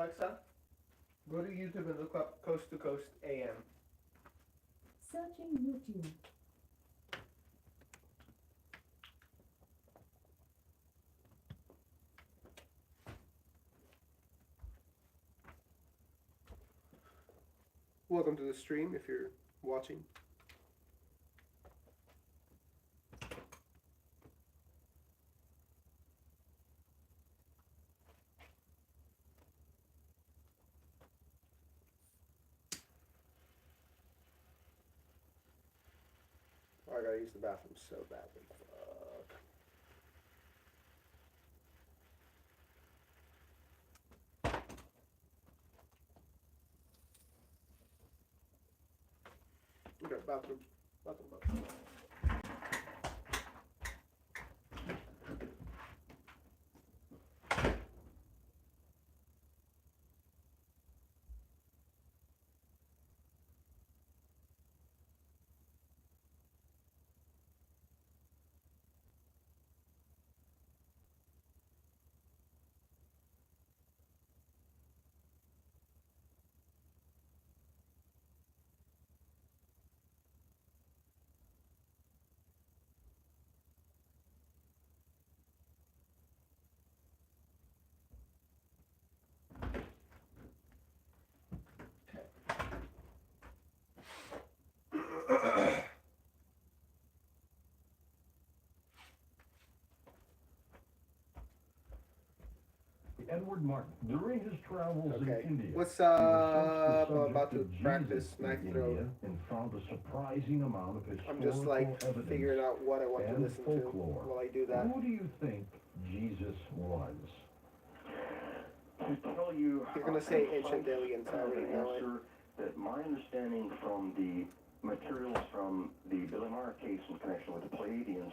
Alexa, go to YouTube and look up Coast to Coast AM. Searching YouTube. Welcome to the stream if you're watching. Oh, I gotta use the bathroom so badly. Fuck. Okay, bathroom. Edward Martin, during his travels in India, What's he was up? I'm subject about to Jesus practice knife in throw. India and found a surprising amount of historical I'm just like evidence figuring out what I want to and listen folklore. to while I do that. Who do you think Jesus was? To tell you, You're gonna say ancient aliens. I already know it. answer that my understanding from the materials from the Billy Meyer case in connection with the Pleiadians,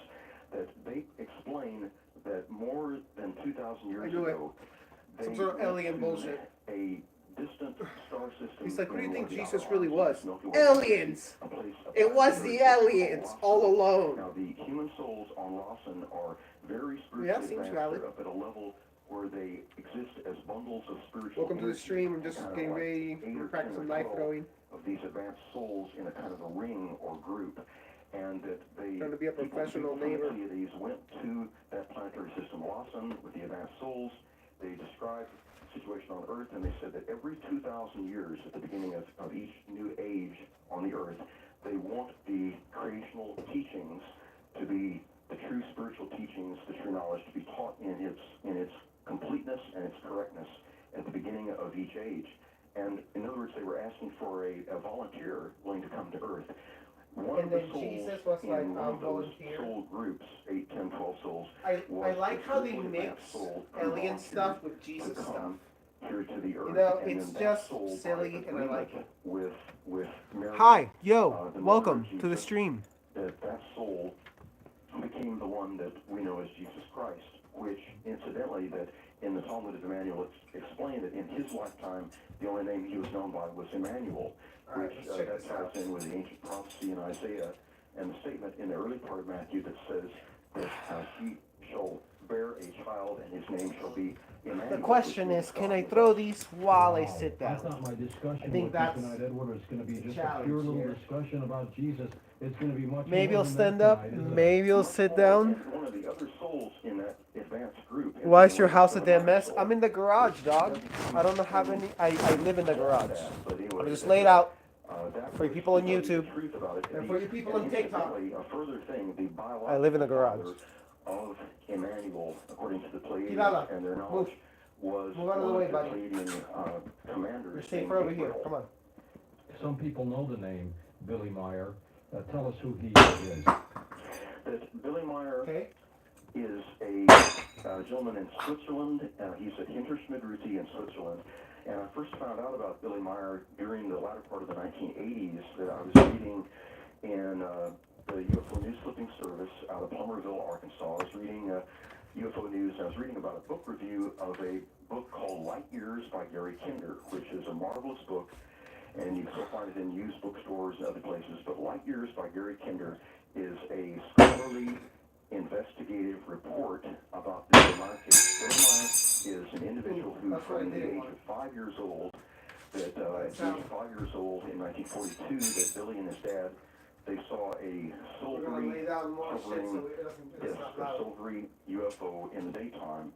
that they explain that more than 2,000 years ago, Some sort of alien bullshit. A distant star system. He's like, what do you think in Jesus the really was? Milky Way Aliens! a place It was very the called aliens Lawson. all alone. Now, the human souls on Lawson are very Yeah, spiritually seems advanced. valid. They're up at a level where they exist as bundles of spiritual Welcome to the energy, stream. I'm just kind of getting like ready 8 to or practice 10 or some knife 12 throwing. of these advanced souls in a kind of a ring or group, and that they Trying to be a professional people from neighbor. the Pleiades went to that planetary system Lawson with the advanced souls. They described the situation on Earth, and they said that every 2,000 years, at the beginning of each new age on the Earth, they want the creational teachings to be the true spiritual teachings, the true knowledge to be taught in its completeness and its correctness at the beginning of each age. And in other words, they were asking for a volunteer willing to come to Earth. One And of the then souls Jesus was like, in one of those volunteer. soul groups, 8, 10, 12 souls, I was like the how they spiritually mix advanced soul who alien volunteered stuff with to Jesus stuff. come here to the Earth. You know, and it's then that just soul, silly by and I like agreement it. with Mary, Hi, yo, the mother welcome of to the Jesus, stream. that soul became the one that we know as Jesus Christ, which incidentally that in the Talmud of Emanuel it's explained that in his lifetime the only name he was known by was Emanuel, which that ties in with the ancient prophecy in Isaiah and the statement in the early part of Matthew that says that he shall bear a child and his name shall be Emmanuel. The question is, can I throw these while I sit I thought down? my discussion I think with that's you tonight, Edward, is going to be just a challenge pure little here. discussion about Jesus. It's going to be much Maybe more you'll than stand that up, tonight, isn't it? maybe you'll sit down. And one of the other souls in that advanced group. Why is your house a damn mess? I'm in the garage, dog. I don't have any, I live in the garage. I'm just laid out for you people on YouTube and for you people on TikTok. A further thing, the I live in the garage. of Emanuel, according to the Pleiadians Kilala, and their knowledge, was Move out of the one way, of buddy. Pleiadian commanders. You're safer named over here. Betrayal. Come on. Some people know the name Billy Meyer. Tell us who he is. That Billy Meyer Okay. is a gentleman in Switzerland. He's at Hinterschmidruti in Switzerland. And I first found out about Billy Meyer during the latter part of the 1980s that I was reading in the UFO News Flipping Service out of Plummerville, Arkansas. I was reading UFO News, and I was reading about a book review of a book called Light Years by Gary Kinder, which is a marvelous book, and you can still find it in used bookstores and other places. But Light Years by Gary Kinder is a scholarly investigative report about the Billy Meyer case. Billy Meyer is an individual who, from the age of 5 years old, at the age of 5 years old in 1942, that Billy and his dad, they saw a silvery hovering, a silvery UFO in the daytime.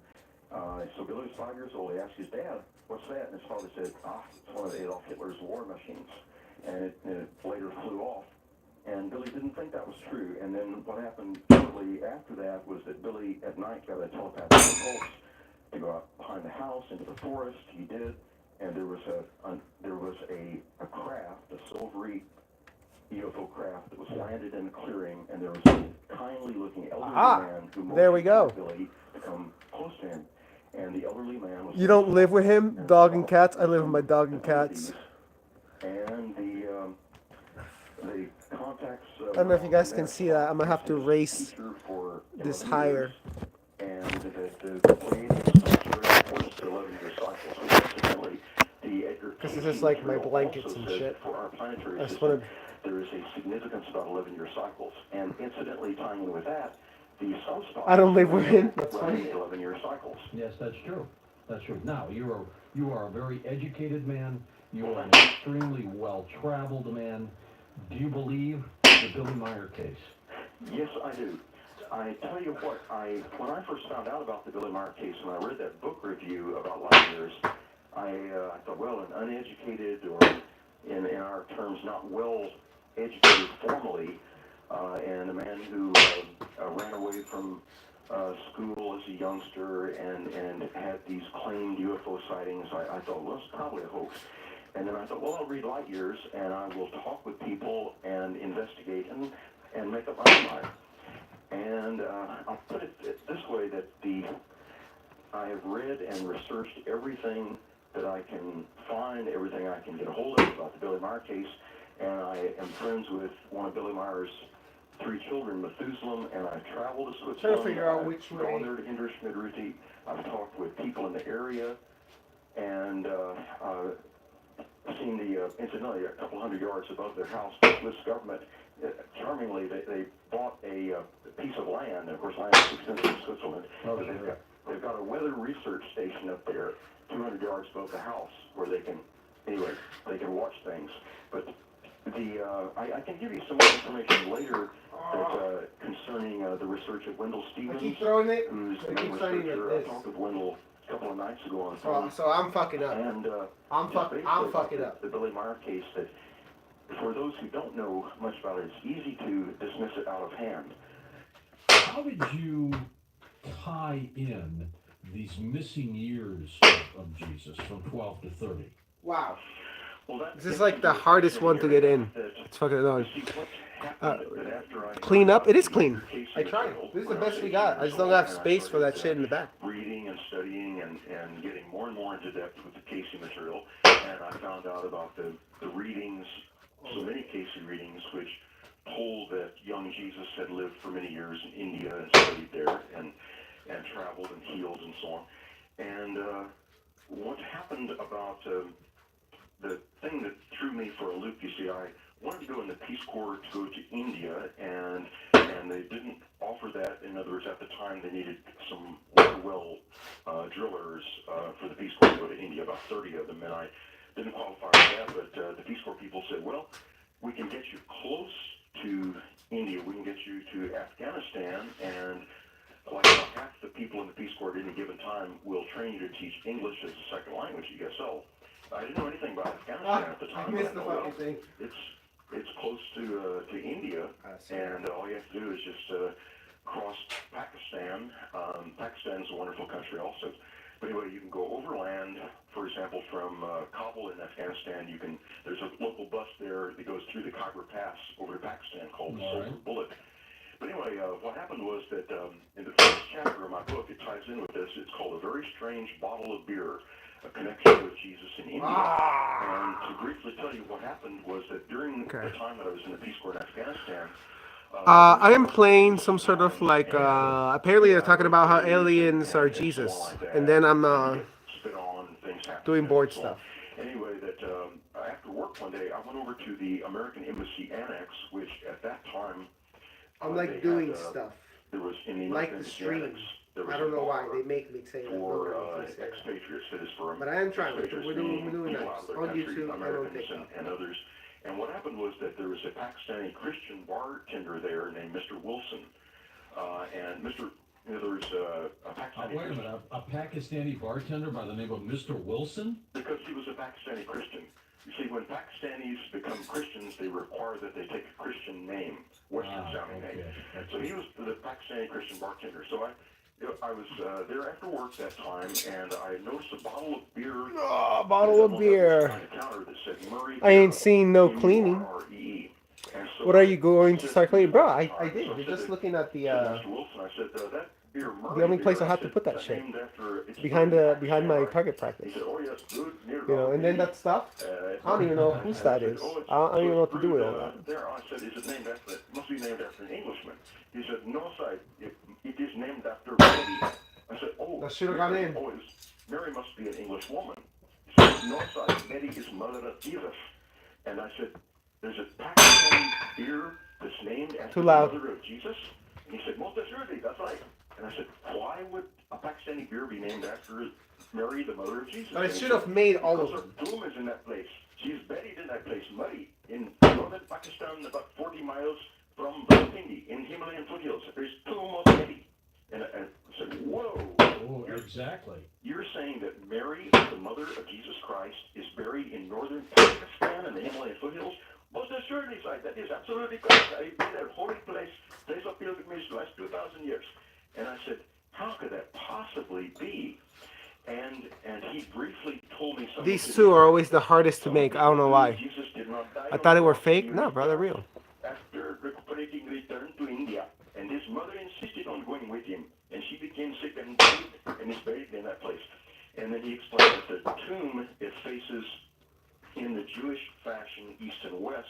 So Billy was 5 years old. He asked his dad, "What's that?" And his father said, "It's one of Adolf Hitler's war machines." And it later flew off. And Billy didn't think that was true. And then what happened shortly after that was that Billy at night got a telepathic impulse to go out behind the house into the forest. He did, and there was a craft, a silvery UFO craft that was landed in a clearing, and there was a kindly-looking elderly man who there we go. Billy to come close to him. And the elderly man was. You don't live with him, dog and cats? I live with my dog and cats. And the contacts. I don't know if you guys can see that. I'm gonna have to raise this higher. And the Because this is like my blankets and shit. For our planetary I just system, wanted... there is a significance about 11-year cycles. And incidentally, tying in with that, the sunspots. I don't live with him. That's funny. 11-year cycles. Yes, that's true. That's true. Now, you are a very educated man. You are an extremely well-traveled man. Do you believe the Billy Meyer case? Yes, I do. I tell you what, when I first found out about the Billy Meyer case, and I read that book review about light years, I thought, well, an uneducated, or in our terms, not well educated formally, and a man who ran away from school as a youngster and had these claimed UFO sightings, I thought, well, it's probably a hoax. And then I thought, well, I'll read light years, and I will talk with people and investigate and make up my own mind. And I'll put it this way, that I have read and researched everything that I can find, everything I can get a hold of about the Billy Meyer case, and I am friends with one of Billy Meyer's 3 children, Methuselah, and I've traveled to Switzerland. Trying to figure out which way. I've gone there to Indra Schmidruti. I've talked with people in the area, and seen incidentally, a couple hundred yards above their house, the Swiss government, charmingly, they bought a piece of land, and of course land is expensive in Switzerland, but they've got a weather research station up there, 200 yards above the house, where they can watch things. But I can give you some more information later concerning the research of Wendell Stevens, I keep throwing it. who's I a keep throwing it researcher. I like this. talked with Wendell a couple of nights ago on the phone. So I'm fucking up. And I'm fucking up. The Billy Meyer case, that for those who don't know much about it, it's easy to dismiss it out of hand. How did you tie in these missing years of Jesus from 12 to 30? Wow. Well, This is like the hardest one to get in. It's fucking annoying. Clean up? It is clean. I tried. This is the best we got. I just don't have space for that shit in the back. Reading and studying and getting more and more into depth with the Casey material, and I found out about the readings, so many Casey readings, which told that young Jesus had lived for many years in India and studied there and traveled and healed and so on. And what happened about the thing that threw me for a loop, you see, I wanted to go in the Peace Corps to go to India, and they didn't offer that. In other words, at the time, they needed some well drillers for the Peace Corps to go to India, about 30 of them, and I didn't qualify for that, but the Peace Corps people said, well, we can get you close to India, we can get you to Afghanistan, and like about half the people in the Peace Corps at any given time will train you to teach English as a second language, you guess so. I didn't know anything about Afghanistan at the time. I missed the fucking thing. It's close to India, and all you have to do is just cross Pakistan. Pakistan's a wonderful country also. But anyway, you can go overland, for example, from Kabul in Afghanistan. There's a local bus there that goes through the Khyber Pass over to Pakistan called the Silver Bullet. But anyway, what happened was that in the first chapter of my book, it ties in with this. It's called A Very Strange Bottle of Beer, a connection with Jesus in India. And to briefly tell you what happened was that during the time that I was in the Peace Corps in Afghanistan, I am playing some sort of like, apparently they're talking about how aliens are Jesus. And then I'm doing board stuff. Anyway, that after work one day, I went over to the American Embassy Annex, which at that time... I'm like doing stuff. there was in the Like American the stream. Genetics, there was I don't know why a they make me say that. for Nobody say that. expatriates, that is for But I am trying. expatriates, We're meaning doing people nice out of their on country, YouTube and on Americans TikTok. and others. And what happened was that there was a Pakistani Christian bartender there named Mr. Wilson, and there was a Pakistani Wait a minute, a Pakistani bartender by the name of Mr. Wilson? because he was a Pakistani Christian. You see, when Pakistanis become Christians, they require that they take a Christian name, Western-sounding name. So he was the Pakistani Christian bartender. So I was there after work that time, and I noticed a bottle of beer. Oh, bottle of beer. On the counter that said Murray I ain't Beer, seen no cleaning. M-U-R-R-E-E. And so What are you going to said start cleaning? Bro, I so did. You're said just to- looking at the Mr. Wilson, I said, that beer Murray the only place beer, I have to said, put that that's shit. named after- it's behind named the after behind my Murray. target He practice. said, oh yes, good, near You know, and then that stuff. it's I don't even know not- whose and that I said, is. "Oh, it's- I don't even know what so to do with it's all brewed, that. There, I said, is it named after? It must be named after an Englishman. He said, no, sir, it is named after Mary. I said, oh, That should have gone in. Oh, Mary must be an English woman. He said, no, sir, Mary is mother of Jesus. And I said, there's a Pakistani beer that's named after Too the loud. mother of Jesus? And he said, most assuredly, that's right. And I said, why would a Pakistani beer be named after Mary, the mother of Jesus? But it And he should said, have made all of because them. her tomb is in that place. She's buried in that place, Murray, in northern Pakistan, about 40 miles from Rawalpindi, in Himalayan foothills. There's tomb of Mary. And I said, whoa. Oh, exactly. You're saying that Mary, the mother of Jesus Christ, is buried in northern Pakistan in the Himalayan foothills? Most assuredly, sir, that is absolutely correct. I've been at a holy place of pilgrimage the last 2,000 years. And I said, how could that possibly be? And he briefly told me something. These two are always the hardest to make. I don't know why. Jesus did not die I on thought they the were cross. fake. He No, was bro, they're buried real. after recuperating returned to India. And his mother insisted on going with him. And she became sick and died and is buried in that place. And then he explained that the tomb, it faces in the Jewish fashion east and west.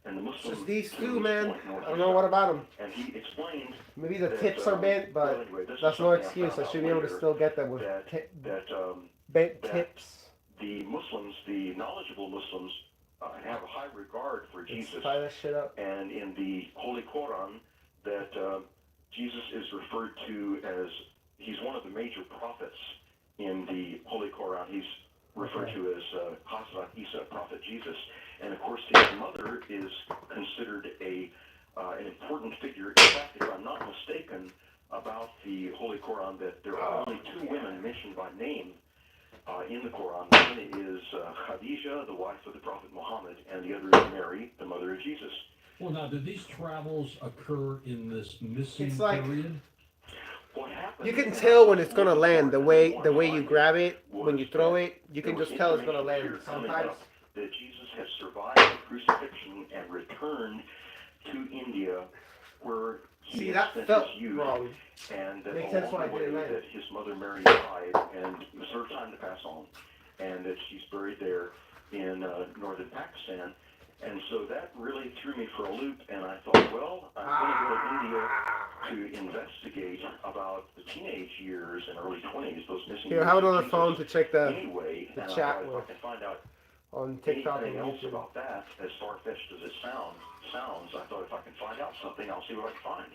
And the Muslim Just these tomb two, is man. point north I don't and know south. what about them. And he explained Maybe the that, tips are bent, well, but anyway, this is that's no something I excuse. found I out should be able to later, still get them with that bent that tips. the Muslims, the knowledgeable Muslims, have a high regard for Let's Jesus. tie that shit up. And in the Holy Quran, that Jesus is referred to as, he's one of the major prophets in the Holy Quran. He's referred to as Hazrat Isa, Prophet Jesus. And of course, his mother is considered an important figure. In fact, if I'm not mistaken about the Holy Quran, that there are only two women mentioned by name in the Quran. One is Khadijah, the wife of the Prophet Muhammad, and the other is Mary, the mother of Jesus. Well, now, did these travels occur in this missing It's like- period? What happened? You can tell when it's gonna land the way you grab it when you throw it. You can just tell it's gonna land. Sometimes that Jesus has survived the crucifixion and returned to India, where he see had that spent felt his youth, wrong. and that Makes sense along why the I way didn't land. that his mother Mary died, and it was her time to pass on, and that she's buried there in northern Pakistan. And so that really threw me for a loop, and I thought, well, I'm going to go to India to investigate about the teenage years and early 20s, those missing Here, years have it of on the Jesus. phone to check the Anyway, and I chat thought if with I can find out on TikTok and anything else YouTube. about that, as far-fetched as it sounds, I thought if I can find out something, I'll see what I can find.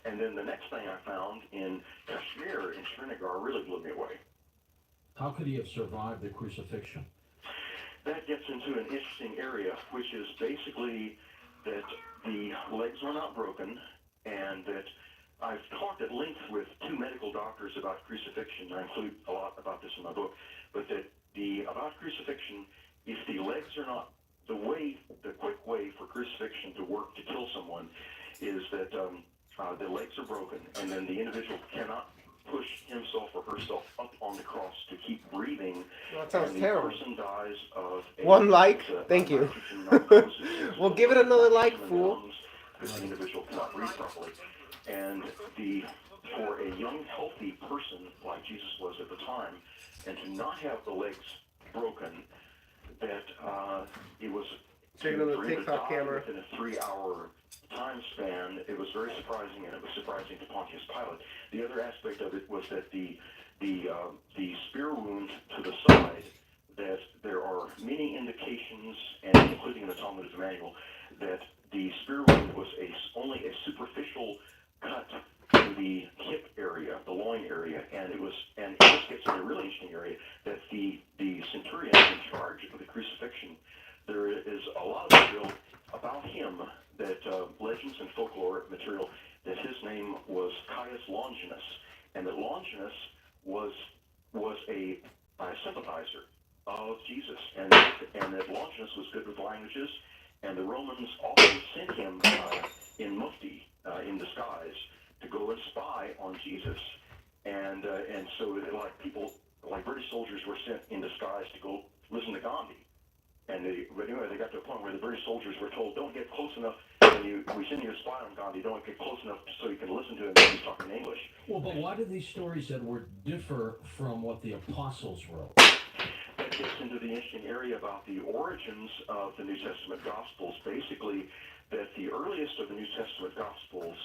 And then the next thing I found in Kashmir, in Srinagar, really blew me away. How could he have survived the crucifixion? That gets into an interesting area, which is basically that the legs were not broken, and that I've talked at length with two medical doctors about crucifixion. I include a lot about this in my book, but that about crucifixion, if the legs are not, the quick way for crucifixion to work to kill someone is that the legs are broken, and then the individual cannot push himself or herself up on the cross to keep breathing. That sounds and the terrible. person dies of One like? Thank you. Well, give it another like, fool. Because the individual cannot breathe properly. And for a young, healthy person like Jesus was at the time, and to not have the legs broken, that it was Taking on the for him to TikTok die camera. within a 3-hour time span. It was very surprising, and it was surprising to Pontius Pilate. The other aspect of it was that the spear wound to the side, that there are many indications, and including in the Talmud of Emanuel, that the spear wound was only a superficial cut and this gets in a really interesting area, that the centurion in charge of the crucifixion, there is a lot of material about him that legends and folklore material that his name was Caius Longinus, and that Longinus was a sympathizer of Jesus, and that Longinus was good with languages, and the Romans often sent him in mufti, in disguise, to go and spy on Jesus, and so like British soldiers were sent in disguise to go listen to Gandhi, and they got to a point where the British soldiers were told, don't get close enough. We send you to spy on Gandhi, don't get close enough so you can listen to him when he's talking English. Well, but why do these stories, Edward, differ from what the apostles wrote? That gets into the interesting area about the origins of the New Testament Gospels. Basically, that the earliest of the New Testament Gospels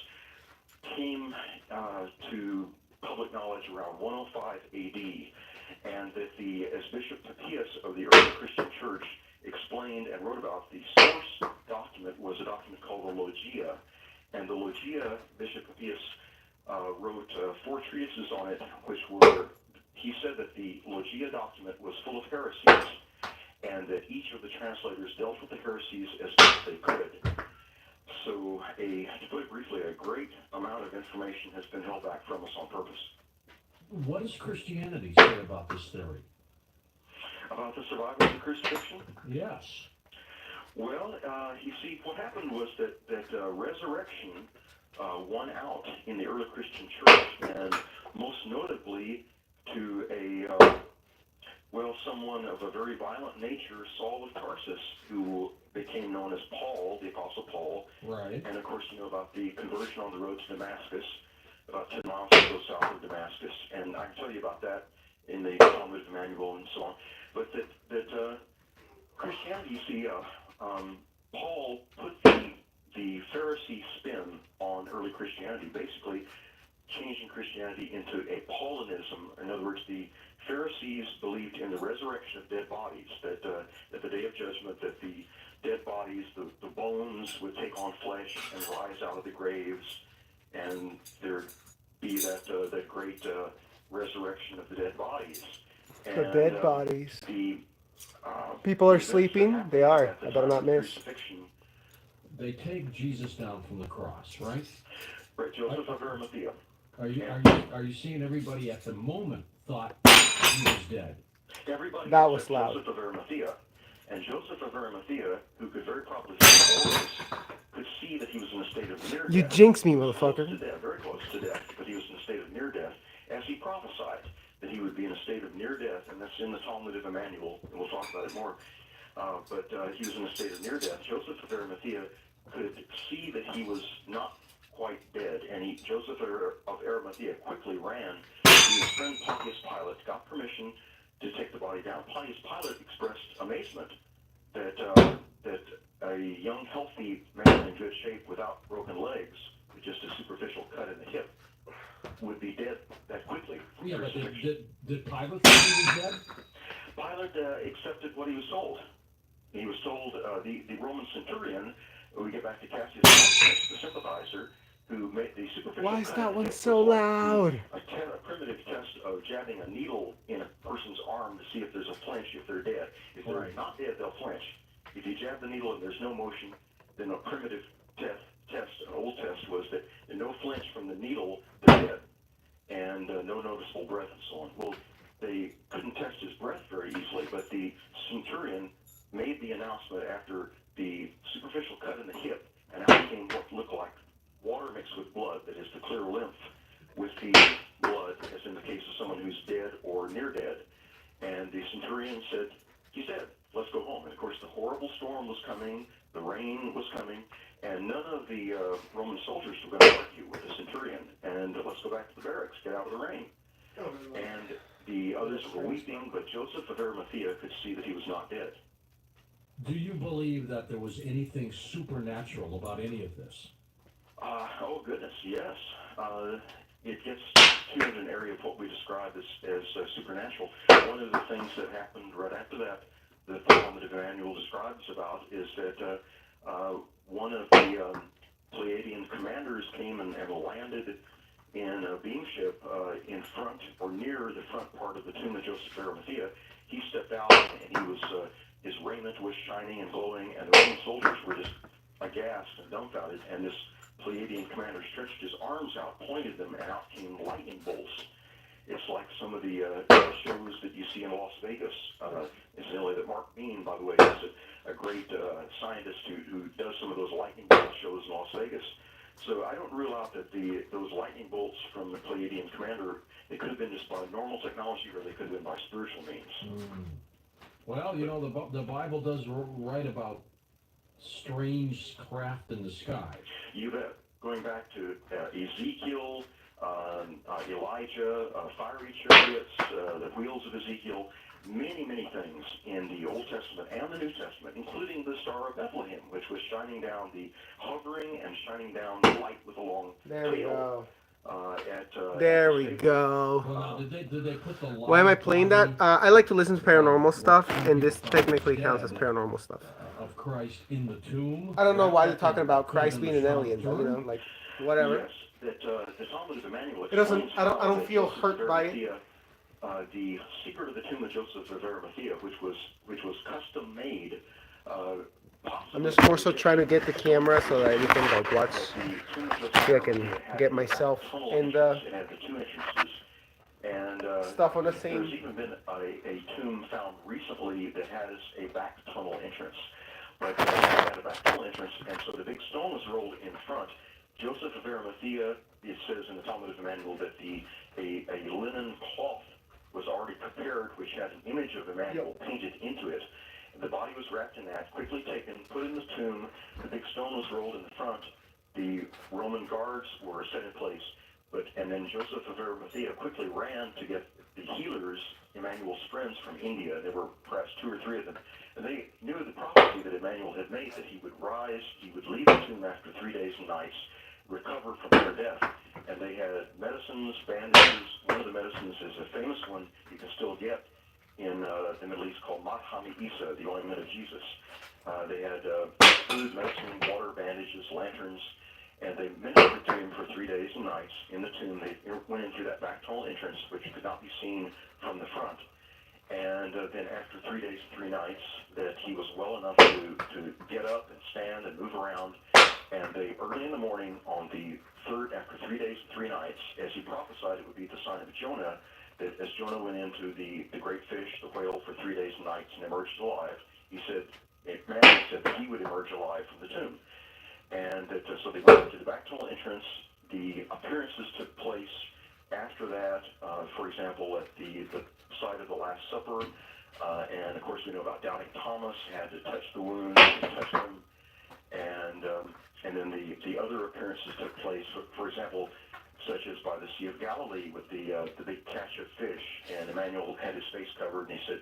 came to public knowledge around 105 AD, and that as Bishop Papias of the early Christian church explained and wrote about, the source document was a document called the Logia, and the Logia, Bishop Papias wrote 4 treatises on it, which were, he said that the Logia document was full of heresies, and that each of the translators dealt with the heresies as best they could. So, to put it briefly, a great amount of information has been held back from us on purpose. What does Christianity say about this theory? About the survival of the crucifixion? Yes. Well, you see, what happened was that resurrection won out in the early Christian church, and most notably to someone of a very violent nature, Saul of Tarsus, who became known as Paul, the Apostle Paul. Right. And of course, you know about the conversion on the road to Damascus, about 10 miles or so south of Damascus, and I can tell you about that in the Talmud of Emanuel and so on. But that Christianity, you see, Paul put the Pharisee spin on early Christianity, basically changing Christianity into a Paulinism. In other words, the Pharisees believed in the resurrection of dead bodies, that at the day of judgment, that the dead bodies, the bones would take on flesh and rise out of the graves, and there'd be that great resurrection of the dead bodies. The dead bodies. The People are sleeping. They are. I better not miss. They take Jesus down from the cross, right? Right, Joseph of Arimathea. Are you seeing everybody at the moment thought he was dead? Everybody that was loud. Joseph of Arimathea. And Joseph of Arimathea, who could very probably could see that he was in a state of near death. You jinxed me, motherfucker. Close to death, very close to death, but he was in a state of near death, as he prophesied that he would be in a state of near death, and that's in the Talmud of Emanuel, and we'll talk about it more. But he was in a state of near death. Joseph of Arimathea could see that he was not quite dead, and Joseph of Arimathea quickly ran to his friend Pontius Pilate, got permission to take the body down. Pontius Pilate expressed amazement that a young, healthy man in good shape without broken legs, with just a superficial cut in the hip, would be dead that quickly. Yeah, but did Pilate think he was dead? Pilate accepted what he was told. He was told, the Roman centurion, we get back to Cassius, the sympathizer, who made the superficial. Why is that one so loud? A primitive test of jabbing a needle in a person's arm to see if there's a flinch, if they're dead. If they're not dead, they'll flinch. If you jab the needle and there's no motion, then a primitive test, an old test, was that no flinch from the needle, they're dead, and no noticeable breath and so on. Well, they couldn't test his breath very easily, but the centurion made the announcement after the superficial cut in the hip, and out came what looked like water mixed with blood, that is to clear lymph with the blood, as in the case of someone who's dead or near dead. And the centurion said, he's dead, let's go home. And of course the horrible storm was coming, the rain was coming, and none of the Roman soldiers were going to argue with the centurion, and let's go back to the barracks, get out of the rain. And the others were weeping, but Joseph of Arimathea could see that he was not dead. Do you believe that there was anything supernatural about any of this? Oh goodness, yes. It gets to an area of what we describe as supernatural. One of the things that happened right after that the Talmud of Emanuel describes about is that one of the Pleiadian commanders came and landed in beamship in front or near the front part of the tomb of Joseph of Arimathea. He stepped out and he was his raiment was shining and glowing, and the Roman soldiers were just aghast and dumbfounded. And this Pleiadian commander stretched his arms out, pointed them, and out came lightning bolts. It's like some of the shows that you see in Las Vegas. Incidentally, that Mark Bean, by the way, is a great scientist who does some of those lightning bolt shows in Las Vegas. So I don't rule out that those lightning bolts from the Pleiadian commander, they could have been just by normal technology, or they could have been by spiritual means. Well, you know, the Bible does write about strange craft in the sky. You bet. Going back to Ezekiel, Elijah, fiery chariots, the wheels of Ezekiel, many, many things in the Old Testament and the New Testament, including the Star of Bethlehem, which was shining down, the hovering and shining down the light with a long There we tail. go. There we go. Well, did they put the Why am I playing that? I like to listen to paranormal stuff, and this technically counts as paranormal stuff. Of Christ in the tomb? I don't know why they're talking about Christ being an alien, you know, like, whatever. Yes, that the Talmud of Emanuel It doesn't, explains I don't how feel Joseph hurt of by it. Arimathea, the secret of the tomb of Joseph of Arimathea, which was custom made. I'm just more so trying to get the camera so that I can like watch, so I can get myself in the stuff on the same. There's even been a tomb found recently that has a back tunnel entrance. But it had a back tunnel entrance, and so the big stone was rolled in front. Joseph of Arimathea, it says in the Talmud of Emanuel that a linen cloth was already prepared, which had an image of Emanuel painted into it. And the body was wrapped in that, quickly taken, put in the tomb. The big stone was rolled in the front. The Roman guards were set in place. And then Joseph of Arimathea quickly ran to get the healers, Emanuel's friends from India. There were perhaps 2 or 3 of them. And they knew the prophecy that Emanuel had made, that he would rise, he would leave the tomb after 3 days and nights, recover from their death. And they had medicines, bandages. One of the medicines is a famous one you can still get in the Middle East called Mathami Isa, the ointment of Jesus. They had food, medicine, water, bandages, lanterns, and they ministered to him for 3 days and nights in the tomb. They went in through that back tunnel entrance, which could not be seen from the front. And then after 3 days and 3 nights, that he was well enough to get up and stand and move around. And they, early in the morning on the third, after 3 days and 3 nights, as he prophesied it would be the sign of Jonah, that as Jonah went into the great fish, the whale, for 3 days and nights and emerged alive, he said, Emanuel said that he would emerge alive from the tomb. And that, so they went to the back tunnel entrance. The appearances took place after that, for example, at the site of the Last Supper. And of course, we know about doubting Thomas, had to touch the wound, touch him. And then the other appearances took place, for example, such as by the Sea of Galilee with the big catch of fish. And Emanuel had his face covered, and he said,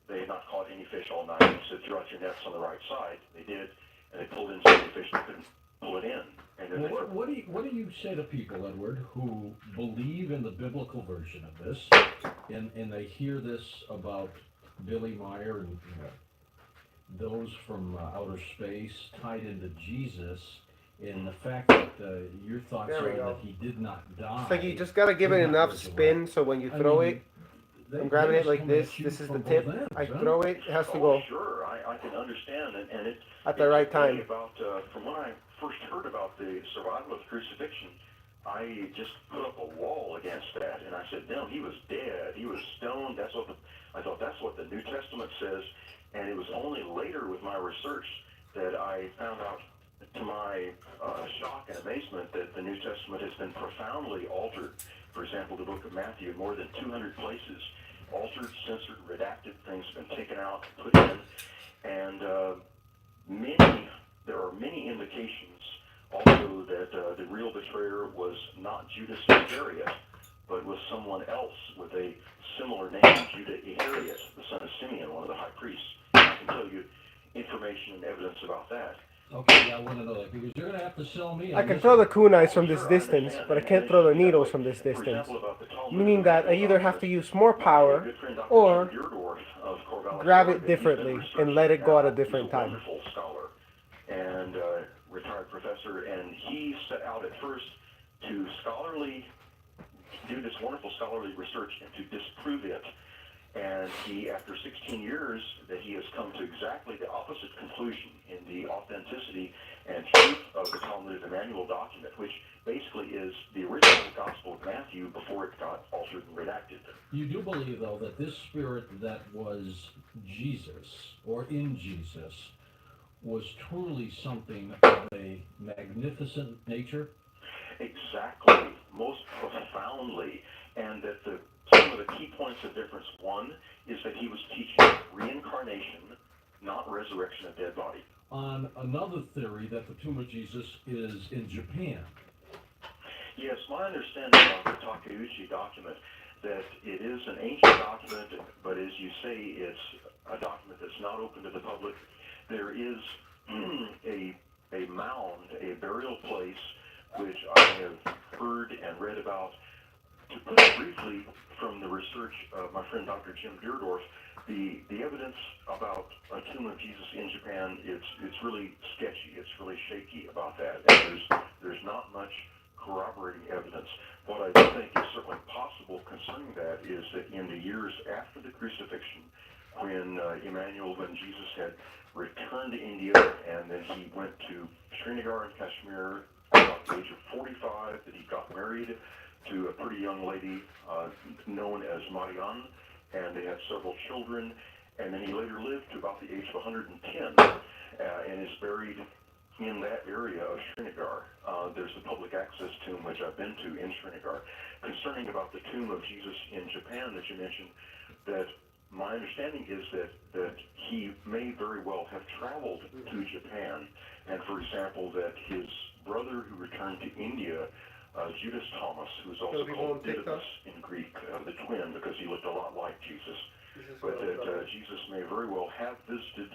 they had not caught any fish all night. He said, throw out your nets on the right side. They did, and they pulled in so many fish they couldn't pull it in. And then well, what do you say to people, Edward, who believe in the biblical version of this, and they hear this about Billy Meyer and those from outer space tied into Jesus, and the fact that your thoughts are that he did not die? It's like you just gotta give it enough spin so when you throw it, I'm grabbing it like this. This is the tip. I throw it. It has to go. Sure, I can understand, and it at the right time. About from when I first heard about the survival of the crucifixion, I just put up a wall against that, and I said, no, he was dead. He was stoned. I thought that's what the New Testament says, and it was only later with my research that I found out, to my shock and amazement, that the New Testament has been profoundly altered. For example, the book of Matthew, in more than 200 places, altered, censored, redacted, things have been taken out, put in, and there are many indications also that the real betrayer was not Judas Iscariot, but was someone else with a similar name, Judah Iscariot, the son of Simeon, one of the high priests. I can tell you information and evidence about that. Okay, I want to know that, because you're going to have to sell me on I can this throw one. the kunais from this distance, but I can't throw the needles from this distance. Meaning that I either have to use more power or grab it differently and let it go at a different time. He's a wonderful scholar and retired professor, and he set out at first to scholarly do this wonderful scholarly research and to disprove it. And he, after 16 years, that he has come to exactly the opposite conclusion in the authenticity and truth of the Talmud Emanuel document, which basically is the original Gospel of Matthew before it got altered and redacted. You do believe, though, that this spirit that was Jesus, or in Jesus, was truly something of a magnificent nature? Exactly, most profoundly, and that some of the key points of difference, one, is that he was teaching reincarnation, not resurrection of dead body. On another theory that the tomb of Jesus is in Japan. Yes, my understanding of the Takeuchi document, that it is an ancient document, but as you say, it's a document that's not open to the public. There is a mound, a burial place, which I have heard and read about. To put it briefly, from the research of my friend Dr. Jim Deardorff, the evidence about a tomb of Jesus in Japan, it's really sketchy. It's really shaky about that. And there's not much corroborating evidence. What I do think is certainly possible concerning that is that in the years after the crucifixion, when Emanuel, when Jesus had returned to India, and then he went to Srinagar in Kashmir at about the age of 45, that he got married to a pretty young lady known as Marianne, and they had several children, and then he later lived to about the age of 110, and is buried in that area of Srinagar. There's a public access tomb, which I've been to in Srinagar. Concerning about the tomb of Jesus in Japan that you mentioned, that my understanding is that he may very well have traveled to Japan, and for example, that his brother who returned to India, Judas Thomas, who's also called Didymus in Greek, the twin, because he looked a lot like Jesus, but that Jesus may very well have visited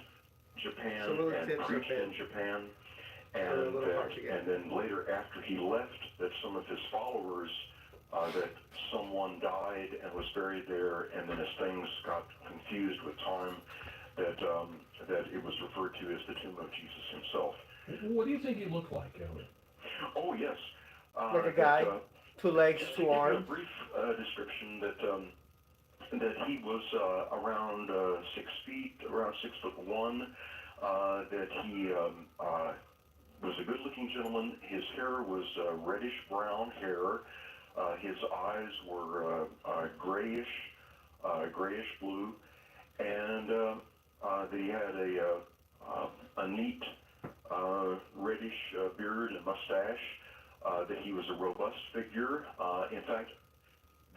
Japan and preached in Japan, and then later after he left, that some of his followers, that someone died and was buried there, and then as things got confused with time, that it was referred to as the tomb of Jesus himself. What do you think he looked like, Elliot? Oh, yes. Like a guy, 2 legs, 2 arms. A brief description that he was around 6 feet, around 6'1", that he was a good-looking gentleman. His hair was reddish-brown hair. His eyes were grayish-blue, and that he had a neat reddish beard and mustache. That he was a robust figure. In fact,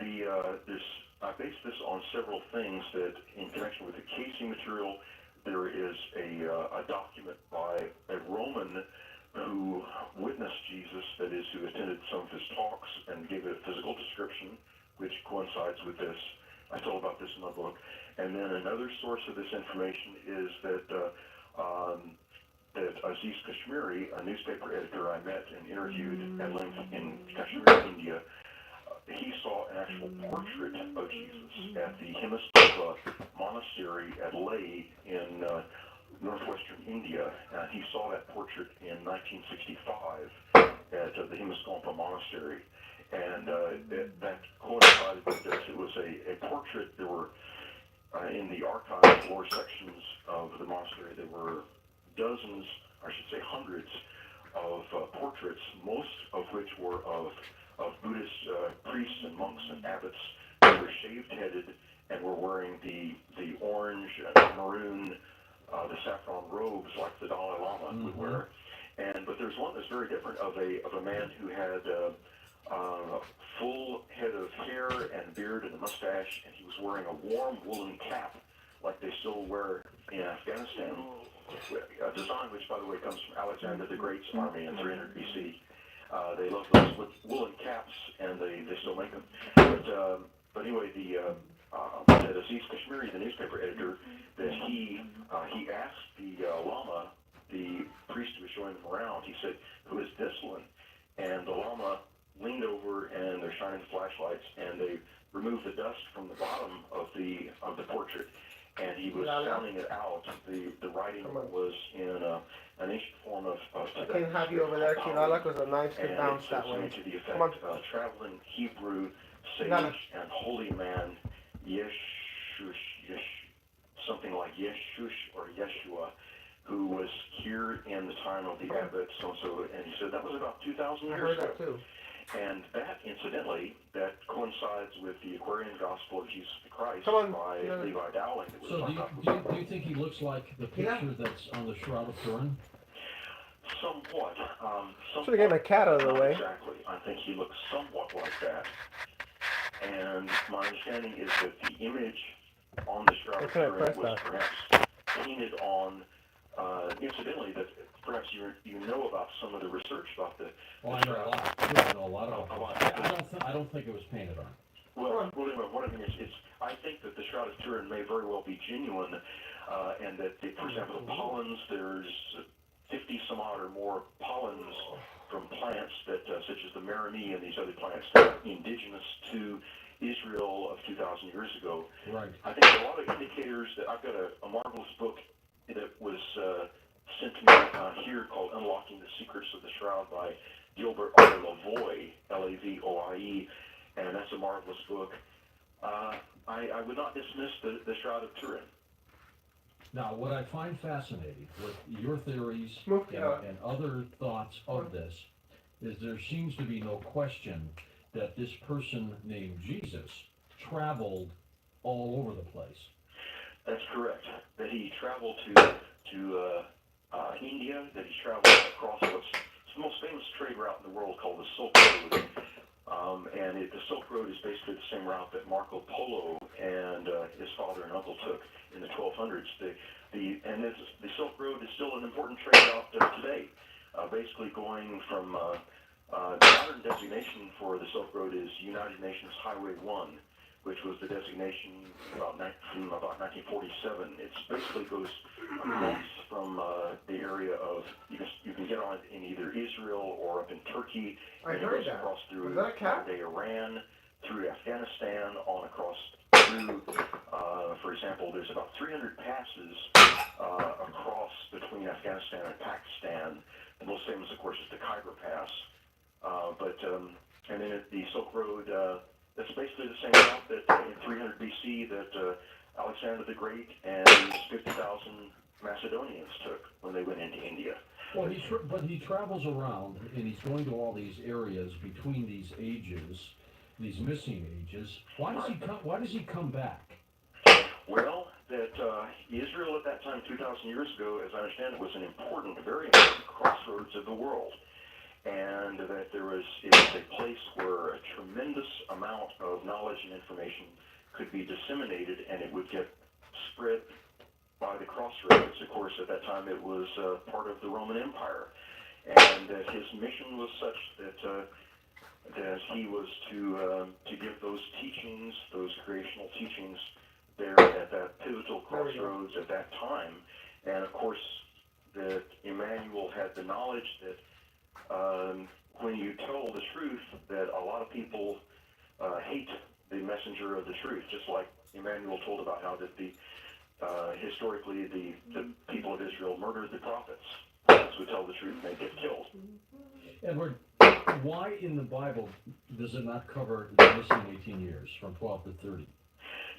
I based this on several things that, in connection with the casing material, there is a document by a Roman who witnessed Jesus, that is, who attended some of his talks and gave it a physical description, which coincides with this. I told about this in my book. And then another source of this information is that Aziz Kashmiri, a newspaper editor I met and interviewed at length in Kashmir, India, he saw an actual portrait of Jesus at the Himaskapa Monastery at Leh in northwestern India. He saw that portrait in 1965 at the Himaskapa Monastery, and that coincided with this. It was a portrait. There were, in the archives, lower sections of the monastery, there were dozens, I should say hundreds, of portraits, most of which were of Buddhist priests and monks and abbots who were shaved-headed and were wearing the orange and maroon, the saffron robes like the Dalai Lama would wear. But there's one that's very different of a man who had a full head of hair and beard and a mustache, and he was wearing a warm woolen cap like they still wear in Afghanistan. A design which, by the way, comes from Alexander the Great's army in 300 BC. They love those with woolen caps, and they still make them. But anyway, that Aziz Kashmiri, the newspaper editor, that he asked the Lama, the priest who was showing them around, he said, "Who is this one?" And the Lama leaned over, and they're shining flashlights, and they removed the dust from the bottom of the portrait. and he was sounding it out. The writing was in an ancient form of I can't have you over there, Chillhop, because the knives could bounce that way. To the effect, Come on. Traveling Hebrew sage and holy man, something like Yeshush or Yeshua, who was here in the time of the abbot, so, and he said that was about 2,000 years ago. I heard that too. And that, incidentally, that coincides with the Aquarian Gospel of Jesus Christ Come on. by Levi Dowling. That was So do you think he looks like the picture that's on the Shroud of Turin? Somewhat. Should have gotten a cat out of the Not way. exactly. I think he looks somewhat like that. And my understanding is that the image on the Shroud of Turin was perhaps painted on, incidentally, that perhaps you know about some of the research about the. Well, I know a lot. I know a lot about it. I don't think it was painted on. Well, what I mean is, I think that the Shroud of Turin may very well be genuine, and that, for example, the pollens, there's 50 some odd or more pollens from plants that, such as the maroni and these other plants that are indigenous to Israel of 2,000 years ago. Right. I think a lot of indicators that I've got a marvelous book that was sent to me here called Unlocking the Secrets of the Shroud by Gilbert R. Lavoie, Lavoie, and that's a marvelous book. I would not dismiss the Shroud of Turin. Now, what I find fascinating with your theories and other thoughts of this is there seems to be no question that this person named Jesus traveled all over the place. That's correct. That he traveled to India, that he traveled across what's the most famous trade route in the world called the Silk Road. The Silk Road is basically the same route that Marco Polo and his father and uncle took in the 1200s. The Silk Road is still an important trade route today. Basically going from the modern designation for the Silk Road is United Nations Highway 1, which was the designation from about 1947. It basically goes across from the area of, you can get on it in either Israel or up in Turkey. I and heard it goes that. across through Was that a cat? Iran, through Afghanistan, on across through, for example, there's about 300 passes across between Afghanistan and Pakistan. The most famous, of course, is the Khyber Pass. And then the Silk Road, that's basically the same route that in 300 BC that Alexander the Great and 50,000 Macedonians took when they went into India. Well, but he travels around and he's going to all these areas between these ages, these missing ages. Why does he come back? Well, that Israel at that time, 2,000 years ago, as I understand it, was an important, very important crossroads of the world. And that it was a place where a tremendous amount of knowledge and information could be disseminated, and it would get spread by the crossroads. Of course, at that time it was part of the Roman Empire, and his mission was such that he was to give those teachings, those creational teachings, there at that pivotal crossroads at that time. And of course, that Emanuel had the knowledge that when you tell the truth, that a lot of people hate the messenger of the truth, just like Emanuel told about how that historically the people of Israel murdered the prophets. Prophets would tell the truth and they get killed. Edward, why in the Bible does it not cover the missing 18 years from 12 to 30?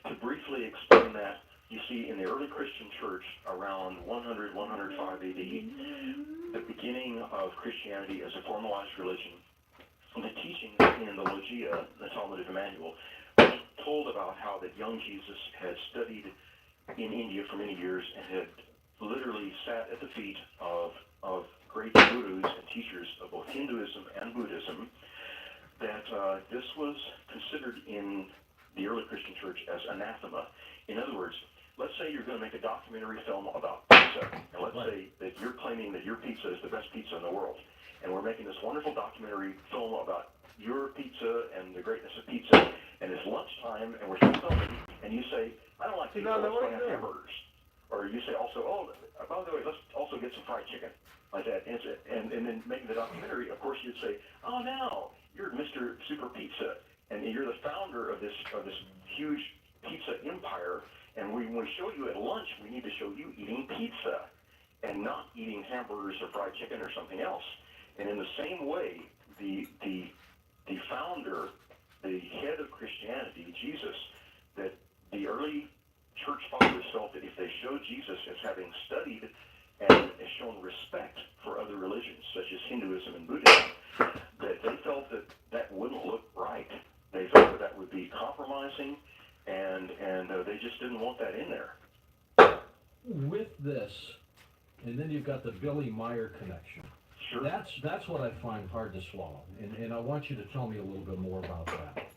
To briefly explain that, you see, in the early Christian church, around 100, 105 AD, the beginning of Christianity as a formalized religion, the teachings in the Logia, the Talmud of Emanuel, told about how that young Jesus had studied in India for many years and had literally sat at the feet of great gurus and teachers of both Hinduism and Buddhism, that this was considered in the early Christian church as anathema. In other words, let's say you're going to make a documentary film about pizza, and let's say that you're claiming that your pizza is the best pizza in the world, and we're making this wonderful documentary film about your pizza and the greatness of pizza, and it's lunchtime, and we're still filming, and you say, I don't like pizza, let's go have hamburgers. Or you say also, oh, by the way, let's also get some fried chicken, like that. And then making the documentary, of course, you'd say, oh, now, you're Mr. Super Pizza, and you're the founder of this huge pizza empire, and when we show you at lunch, we need to show you eating pizza and not eating hamburgers or fried chicken or something else. And in the same way, the founder, the head of Christianity, Jesus, that the early church fathers felt that if they showed Jesus as having studied and has shown respect for other religions, such as Hinduism and Buddhism, that they felt that that wouldn't look right. They felt that that would be compromising, and they just didn't want that in there. With this, and then you've got the Billy Meyer connection. Sure. That's what I find hard to swallow, and I want you to tell me a little bit more about that.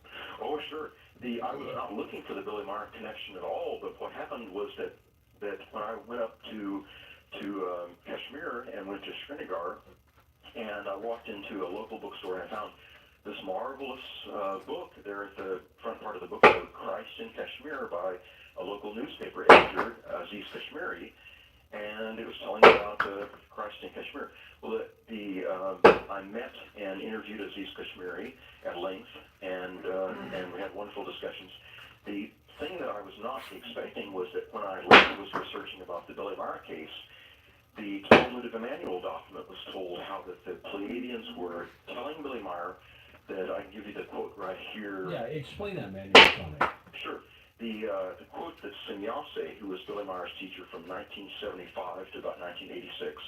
Oh, sure. I was not looking for the Billy Meyer connection at all, but what happened was that when I went up to Kashmir and went to Srinagar, and I walked into a local bookstore and I found this marvelous book there at the front part of the book called Christ in Kashmir by a local newspaper editor, Aziz Kashmiri, and it was telling me about Christ in Kashmir. Well, I met and interviewed Aziz Kashmiri at length, and we had wonderful discussions. The thing that I was not expecting was that when I later was researching about the Billy Meyer case, the Talmud of Emanuel document was told how that the Pleiadians were telling Billy Meyer that I can give you the quote right here. Yeah, explain that, Manuel, to me. Sure. The quote that Semyase, who was Billy Meyer's teacher from 1975 to about 1986,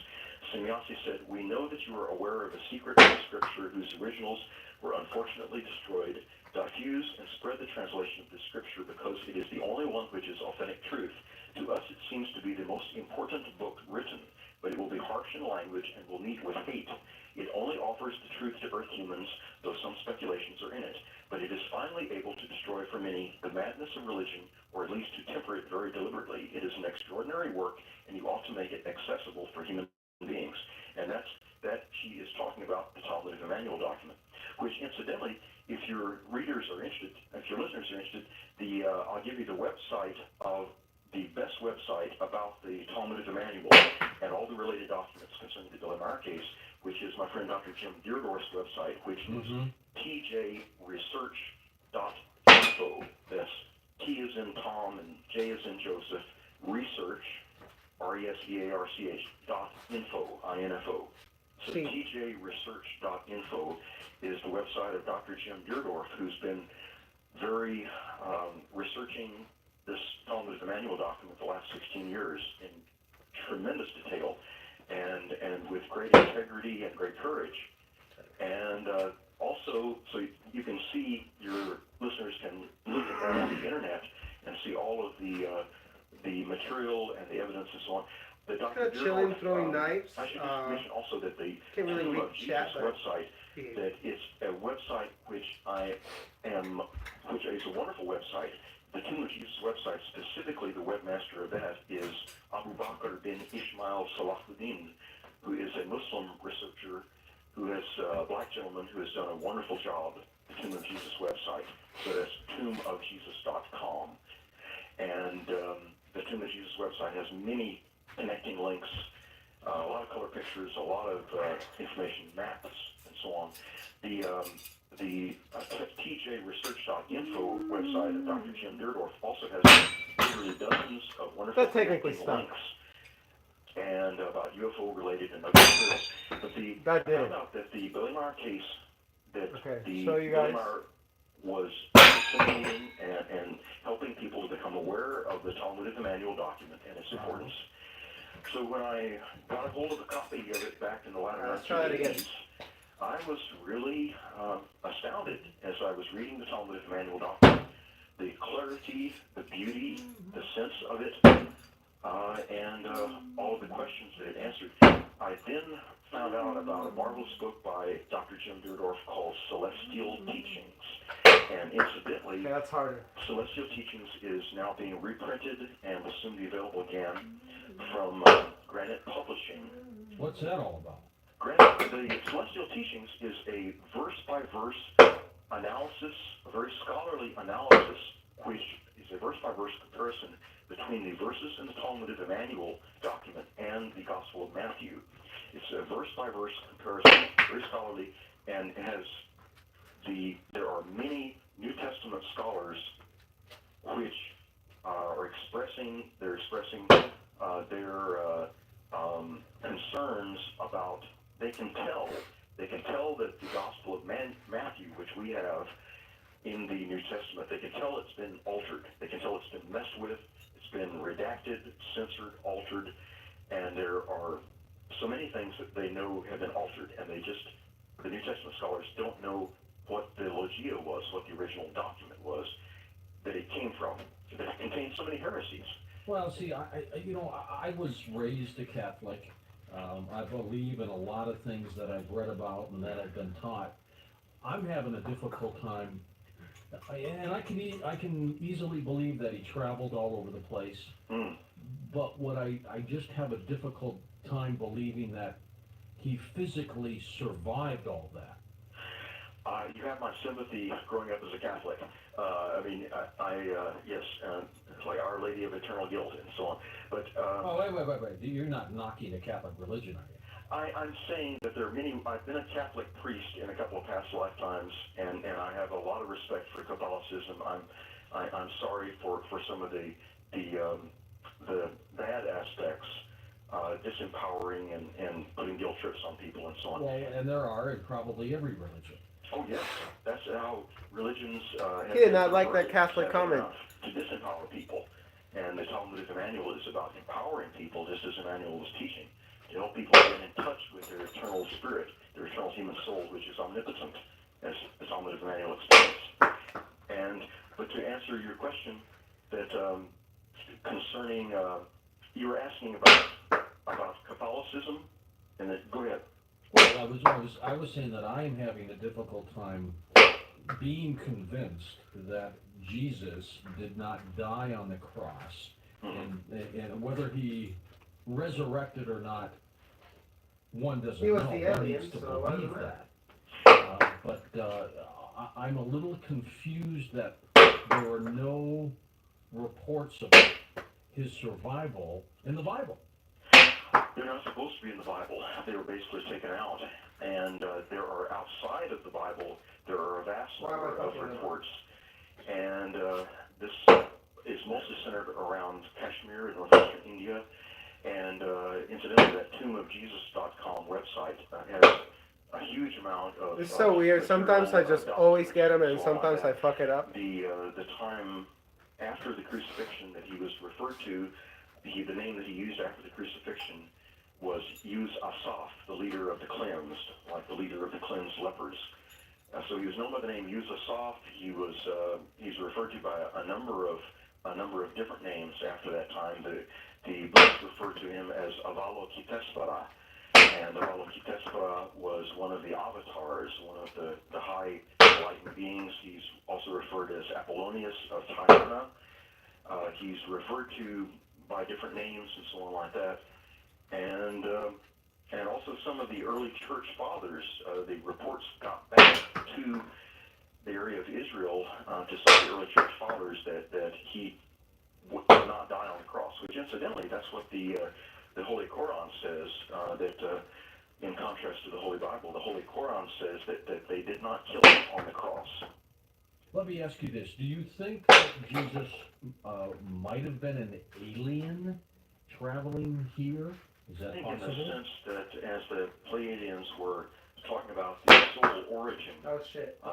Semyase said, "We know that you are aware of a secret of Scripture whose originals were unfortunately destroyed. Diffuse and spread the translation of the Scripture because it is the only one which is authentic truth. To us it seems to be the most important book written, but it will be harsh in language and will meet with hate. It only offers the truth to earth humans, though some speculations are in it. But it is finally able to destroy for many the madness of religion, or at least to temper it very deliberately. It is an extraordinary work, and you ought to make it accessible for human beings." And that she is talking about the Talmud of Emanuel document, which incidentally, if your readers are interested, if your listeners are interested, I'll give you the website of the best website about the Talmud of Emanuel and all the related documents concerning the Billy Meyer case, which is my friend Dr. Jim Deardorff's website, which is tjresearch.info. That's T is in Tom and J is in Joseph, research, research.info, I-N-F-O. So tjresearch.info is the website of Dr. Jim Deardorff, who's been very researching this Talmud of Emanuel document the last 16 years in tremendous detail and with great integrity and great courage. And also, so you can see, your listeners can look at that on the internet and see all of the material and the evidence and so on. The Dr. Chilling, throwing knives. I should just mention also that the Can't really Tomb read of Jesus chat, but website, that it's a website which is a wonderful website. The Tomb of Jesus website, specifically the webmaster of that, is Abu Bakr bin Ismail Salahuddin, who is a Muslim researcher who is a black gentleman who has done a wonderful job. The Tomb of Jesus website. So that's tombofjesus.com. And the Tomb of Jesus website has many connecting links, a lot of color pictures, a lot of information, maps, and so on. The tjresearch.info website of Dr. Jim Deardorff also has literally dozens of wonderful technically connecting stuff. links and about UFO related and other materials. But I found out that the Billy Meyer case, that Billy Meyer was disseminating and helping people to become aware of the Talmud of Emanuel document and its importance. So when I got a hold of a copy of it back in the latter 1980s, I was really astounded as I was reading the Talmud of Emanuel document. The clarity, the beauty, the sense of it, and all of the questions that it answered. I then found out about a marvelous book by Dr. Jim Deardorff called Celestial Teachings. And incidentally, that's harder. Celestial Teachings is now being reprinted and will soon be available again from Granite Publishing. What's that all about? Granite, the Celestial Teachings is a verse-by-verse analysis, a very scholarly analysis, which is a verse-by-verse comparison between the verses in the Talmud of Emanuel document and the Gospel of Matthew. It's a verse-by-verse comparison, very scholarly, and there are many New Testament scholars which are expressing their concerns about. They can tell that the Gospel of Matthew, which we have in the New Testament, they can tell it's been altered. They can tell it's been messed with. It's been redacted, censored, altered, and there are so many things that they know have been altered, and the New Testament scholars don't know what the Logia was, what the original document was that it came from. That it contained so many heresies. Well, see, I was raised a Catholic. I believe in a lot of things that I've read about and that I've been taught. I'm having a difficult time, and I can easily believe that he traveled all over the place. Mm. But what I just have a difficult time believing that he physically survived all that. You have my sympathy growing up as a Catholic. Yes, it's like Our Lady of Eternal Guilt and so on. But Wait. You're not knocking the Catholic religion, are you? I'm saying that there are many. I've been a Catholic priest in a couple of past lifetimes, and I have a lot of respect for Catholicism. I'm sorry for some of the bad aspects, disempowering and putting guilt trips on people and so on. Well, and there are in probably every religion. Oh yes, that's how religions. He did not like that Catholic comment. To disempower people, and the Talmud of Emanuel is about empowering people, just as Emanuel was teaching, to help people get in touch with their eternal spirit, their eternal human soul, which is omnipotent, as the Talmud of Emanuel explains. But to answer your question, that concerning, you were asking about Catholicism, and that, go ahead. Well, I was saying that I am having a difficult time being convinced that Jesus did not die on the cross, and whether he resurrected or not, one doesn't know. One needs to believe that. But I'm a little confused that there are no reports about his survival in the Bible. They're not supposed to be in the Bible. They were basically taken out. And there are outside of the Bible, there are a vast number of reports. And this is mostly centered around Kashmir in northwestern India. And incidentally, that tombofjesus.com website has a huge amount of... It's so weird. Sometimes I just always get them, and sometimes I fuck it up. The time after the crucifixion that he was referred to, the name that he used after the crucifixion was Uz Asaf, the leader of the cleansed, like the leader of the cleansed lepers. So he was known by the name Uz Asaf. He's referred to by a number of different names after that time. The books refer to him as Avalokiteshvara, and Avalokiteshvara was one of the avatars, one of the high enlightened beings. He's also referred as Apollonius of Tyana. He's referred to by different names and so on like that. And also some of the early church fathers, the reports got back to the area of Israel, to some of the early church fathers that he would not die on the cross, which incidentally, that's what the Holy Quran says, that in contrast to the Holy Bible, the Holy Quran says that they did not kill him on the cross. Let me ask you this. Do you think that Jesus might have been an alien traveling here? Is that possible? In the sense that as the Pleiadians were talking about the soul origin,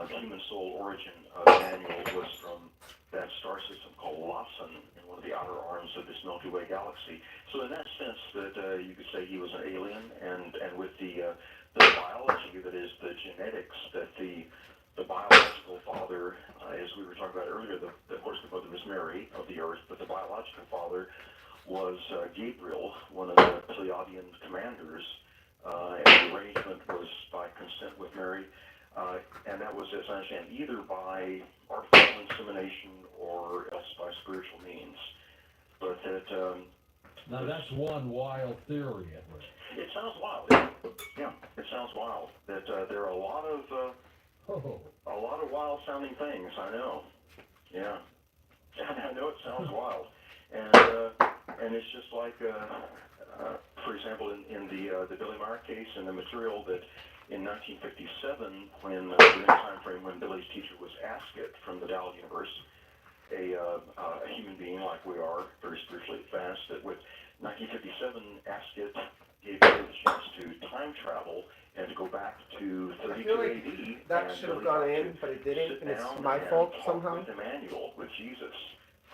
human soul origin of Emanuel was from that star system called Lawson in one of the outer arms of this Milky Way galaxy. So in that sense that you could say he was an alien, and with the biology, that is the genetics, that the biological father, as we were talking about earlier, of course the mother was Mary of the earth, but the biological father was Gabriel, one of the Pleiadian commanders, and the arrangement was by consent with Mary, and that was, as I understand, either by artificial insemination or else by spiritual means. But that... now that's one wild theory, Edward. It sounds wild. Yeah, it sounds wild. That there are a lot of wild-sounding things. I know. Yeah, I know it sounds wild, and it's just like, for example, in the Billy Meyer case, and the material that in 1957, when during the time frame when Billy's teacher was Ascot from the Dalles universe, a human being like we are, very spiritually advanced, that with 1957 asked it, gave it a chance to time travel and to go back to I 32 feel like AD. that and should have really gone got in, to but it didn't, sit and it's down my and fault talk somehow. with Emanuel, with Jesus,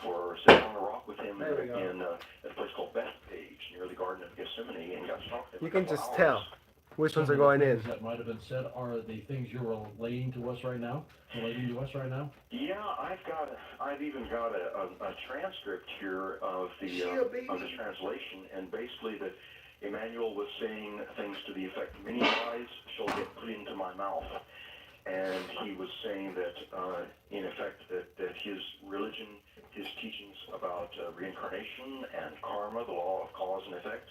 for sitting on a rock with him There we go. in a place called Bethpage near the Garden of Gethsemane, and got to talk to him. You a can couple just hours. tell which ones are Some of going the in. things that might have been said are the things you're relating to us right now? Yeah, I've even got a transcript here of the translation, and basically that Emanuel was saying things to the effect, "Many lies shall get put into my mouth," and he was saying that, in effect, that his religion, his teachings about reincarnation and karma, the law of cause and effect,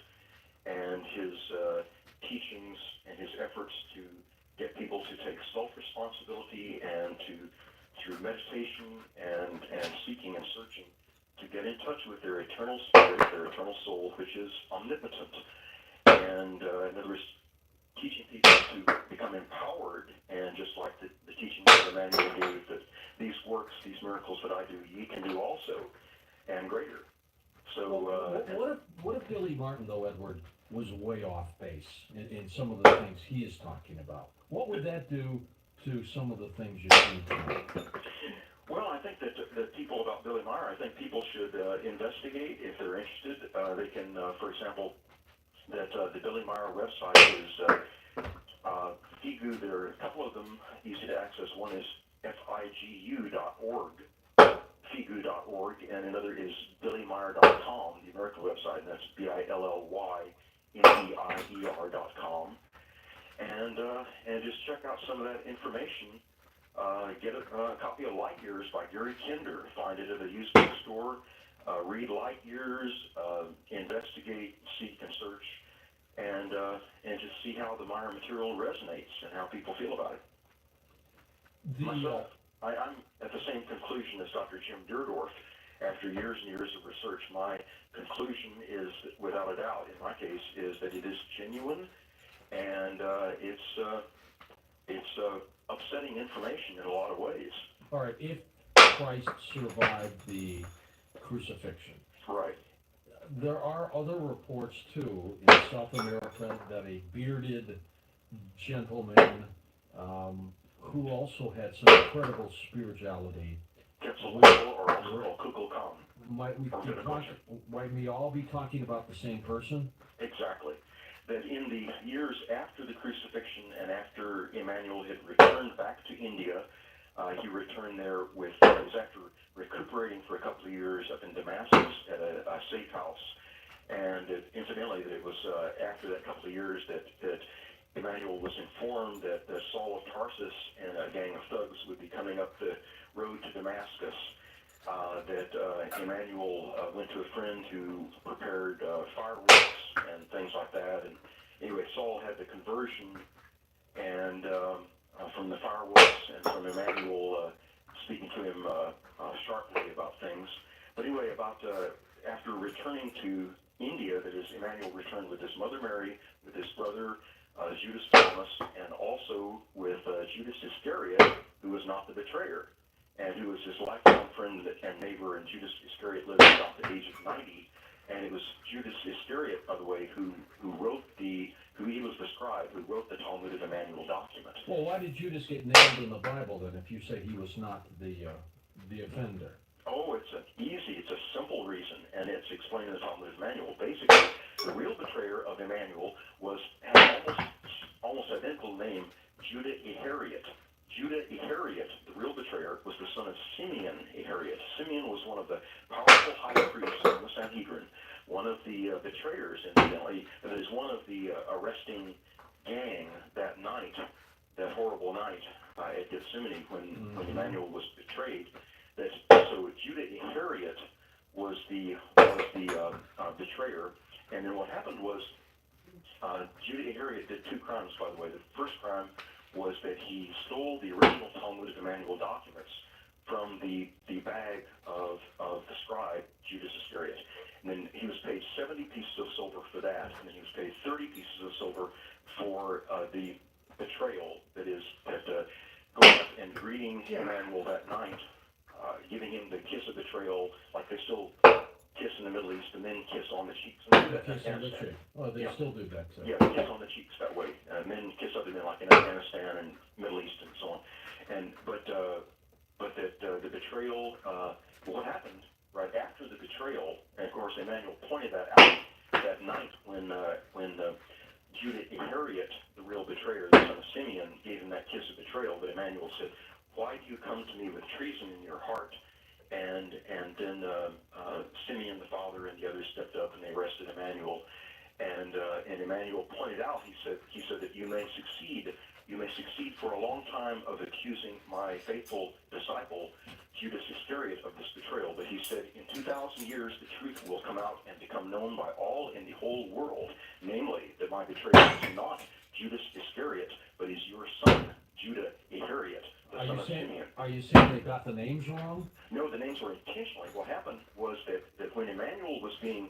and his teachings and his efforts to get people to take self-responsibility and to, through meditation and seeking and searching, to get in touch with their eternal spirit, their eternal soul, which is omnipotent. And in other words, teaching people to become empowered, and just like the teaching that Emanuel gave, that these works, these miracles that I do, ye can do also, and greater. So, What if Billy Martin, though, Edward, was way off base in some of the things he is talking about? What would that do to some of the things you're seeing tonight? well, I think that people about Billy Meyer, I think people should investigate if they're interested. They can, for example, that the Billy Meyer website is Figu. There are a couple of them easy to access. One is figu.org, figu.org, and another is billymeyer.com, the American website, and that's BILLYMEIER.com. And just check out some of that information. Get a copy of Light Years by Gary Kinder. Find it at a used bookstore. Read Light Years. Investigate, seek, and search, and just see how the Meyer material resonates and how people feel about it. Myself, I'm at the same conclusion as Dr. Jim Durdorf. After years and years of research, my conclusion is, without a doubt, in my case, is that it is genuine, and it's upsetting information in a lot of ways. All right, if Christ survived the crucifixion, Right. there are other reports too in South America that a bearded gentleman who also had some incredible spirituality. Quetzalcoatl, or also called Kukulkan. Might we all be talking about the same person? Exactly. That in the years after the crucifixion and after Emanuel had returned back to India, he returned there with, it was after recuperating for a couple of years up in Damascus at a safe house. And incidentally, that it was after that couple of years that Emanuel was informed that Saul of Tarsus and a gang of thugs would be coming up the road to Damascus. That Emanuel went to a friend who prepared fireworks and things like that. And anyway, Saul had the conversion, and from the fireworks and from Emanuel speaking to him sharply about things. But anyway, after returning to India, that is, Emanuel returned with his mother Mary, with his brother Judas Thomas, and also with Judas Iscariot, who was not the betrayer, and who was his lifelong friend and neighbor. And Judas Iscariot lived about the age of 90, and it was Judas Iscariot, by the way, who wrote who he was the scribe, who wrote the Talmud of Emanuel document. Well, why did Judas get nailed in the Bible then, if you say he was not the offender? Oh, it's a simple reason, and it's explained in the Talmud of Emanuel. Basically, the real betrayer of Emanuel had almost identical name, Judah Iscariot. Judah Iscariot, the real betrayer, was the son of Simeon Iscariot. Simeon was one of the powerful high priests in the Sanhedrin, one of the betrayers, incidentally. That is one of the arresting gang that night, that horrible night at Gethsemane when Emanuel was betrayed. So Judah Iscariot was the betrayer, and then what happened was Judah Iscariot did two crimes, by the way. The first crime was that he stole the original Talmud of Emanuel documents from the bag of the scribe, Judas Iscariot. And then he was paid 70 pieces of silver for that, and then he was paid 30 pieces of silver for the betrayal, that going up and greeting Emanuel that night, giving him the kiss of betrayal, like they still kiss in the Middle East and then kiss on the cheeks. And do that in Kiss on the Afghanistan. cheek. Oh, they still do that too. Yeah, kiss on the cheeks that way. Men kiss other men, like in Afghanistan and Middle East and so on. But the betrayal, what happened right after the betrayal, and of course Emanuel pointed that out that night when Judah Iscariot, the real betrayer, the son of Simeon, gave him that kiss of betrayal. But Emanuel said, "Why do you come to me with treason in your heart?" And then Simeon the father and the others stepped up and they arrested Emanuel. And Emanuel pointed out, he said that you may succeed for a long time of accusing my faithful disciple Judas Iscariot of this betrayal. But he said, in 2,000 years the truth will come out and become known by all in the whole world, namely that my betrayer is not Judas Iscariot, but is your son Judah Iscariot, the son of Simeon. Are you saying they got the names wrong? No, the names were intentionally. What happened was that when Emanuel was being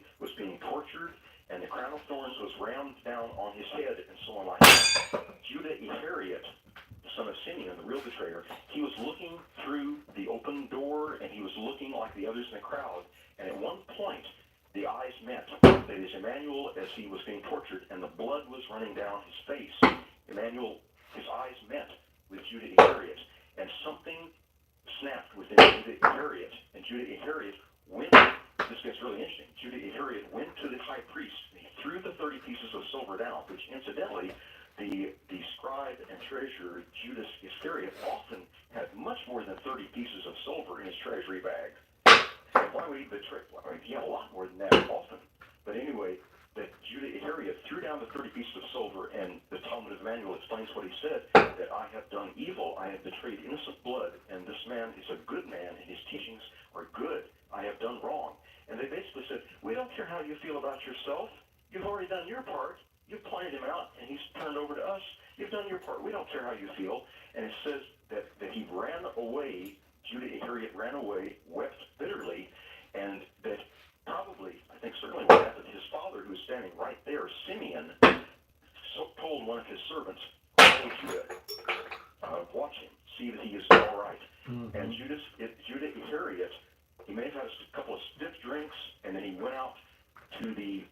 tortured and the crown of thorns was rammed down on his head and so on like that, Judah Iscariot, the son of Simeon, the real betrayer, he was looking through the open door and he was looking like the others in the crowd. And at one point, the eyes met. That is, Emanuel, as he was being tortured and the blood was running down his face, Emanuel, his eyes met with Judah Iscariot, and something snapped within Judah Iscariot, and Judah Iscariot went, this gets really interesting, Judah Iscariot went to the high priest, and he threw the 30 pieces of silver down, which incidentally, the scribe and treasurer, Judas Iscariot, often had much more than 30 pieces of silver in his treasury bag. And why would he betray? Well, he had a lot more than that often. But anyway, that Judah Iscariot threw down the 30 pieces of silver, and the Talmud of Emanuel explains what he said, that I have done evil, I have betrayed innocent blood, and this man is a good man, and his teachings are good. I have done wrong. And they basically said, we don't care how you feel about yourself. You've already done your part. You've pointed him out, and he's turned over to us. You've done your part. We don't care how you feel. And it says that he ran away, Judah Iscariot ran away, wept bitterly, and that probably, I think certainly what happened, his father, who was standing right there, Simeon, told one of his servants, "Hey, Judah, watch him, see that he is all right." Mm-hmm. And Judah Iscariot, he may have had a couple of stiff drinks, and then he went out to the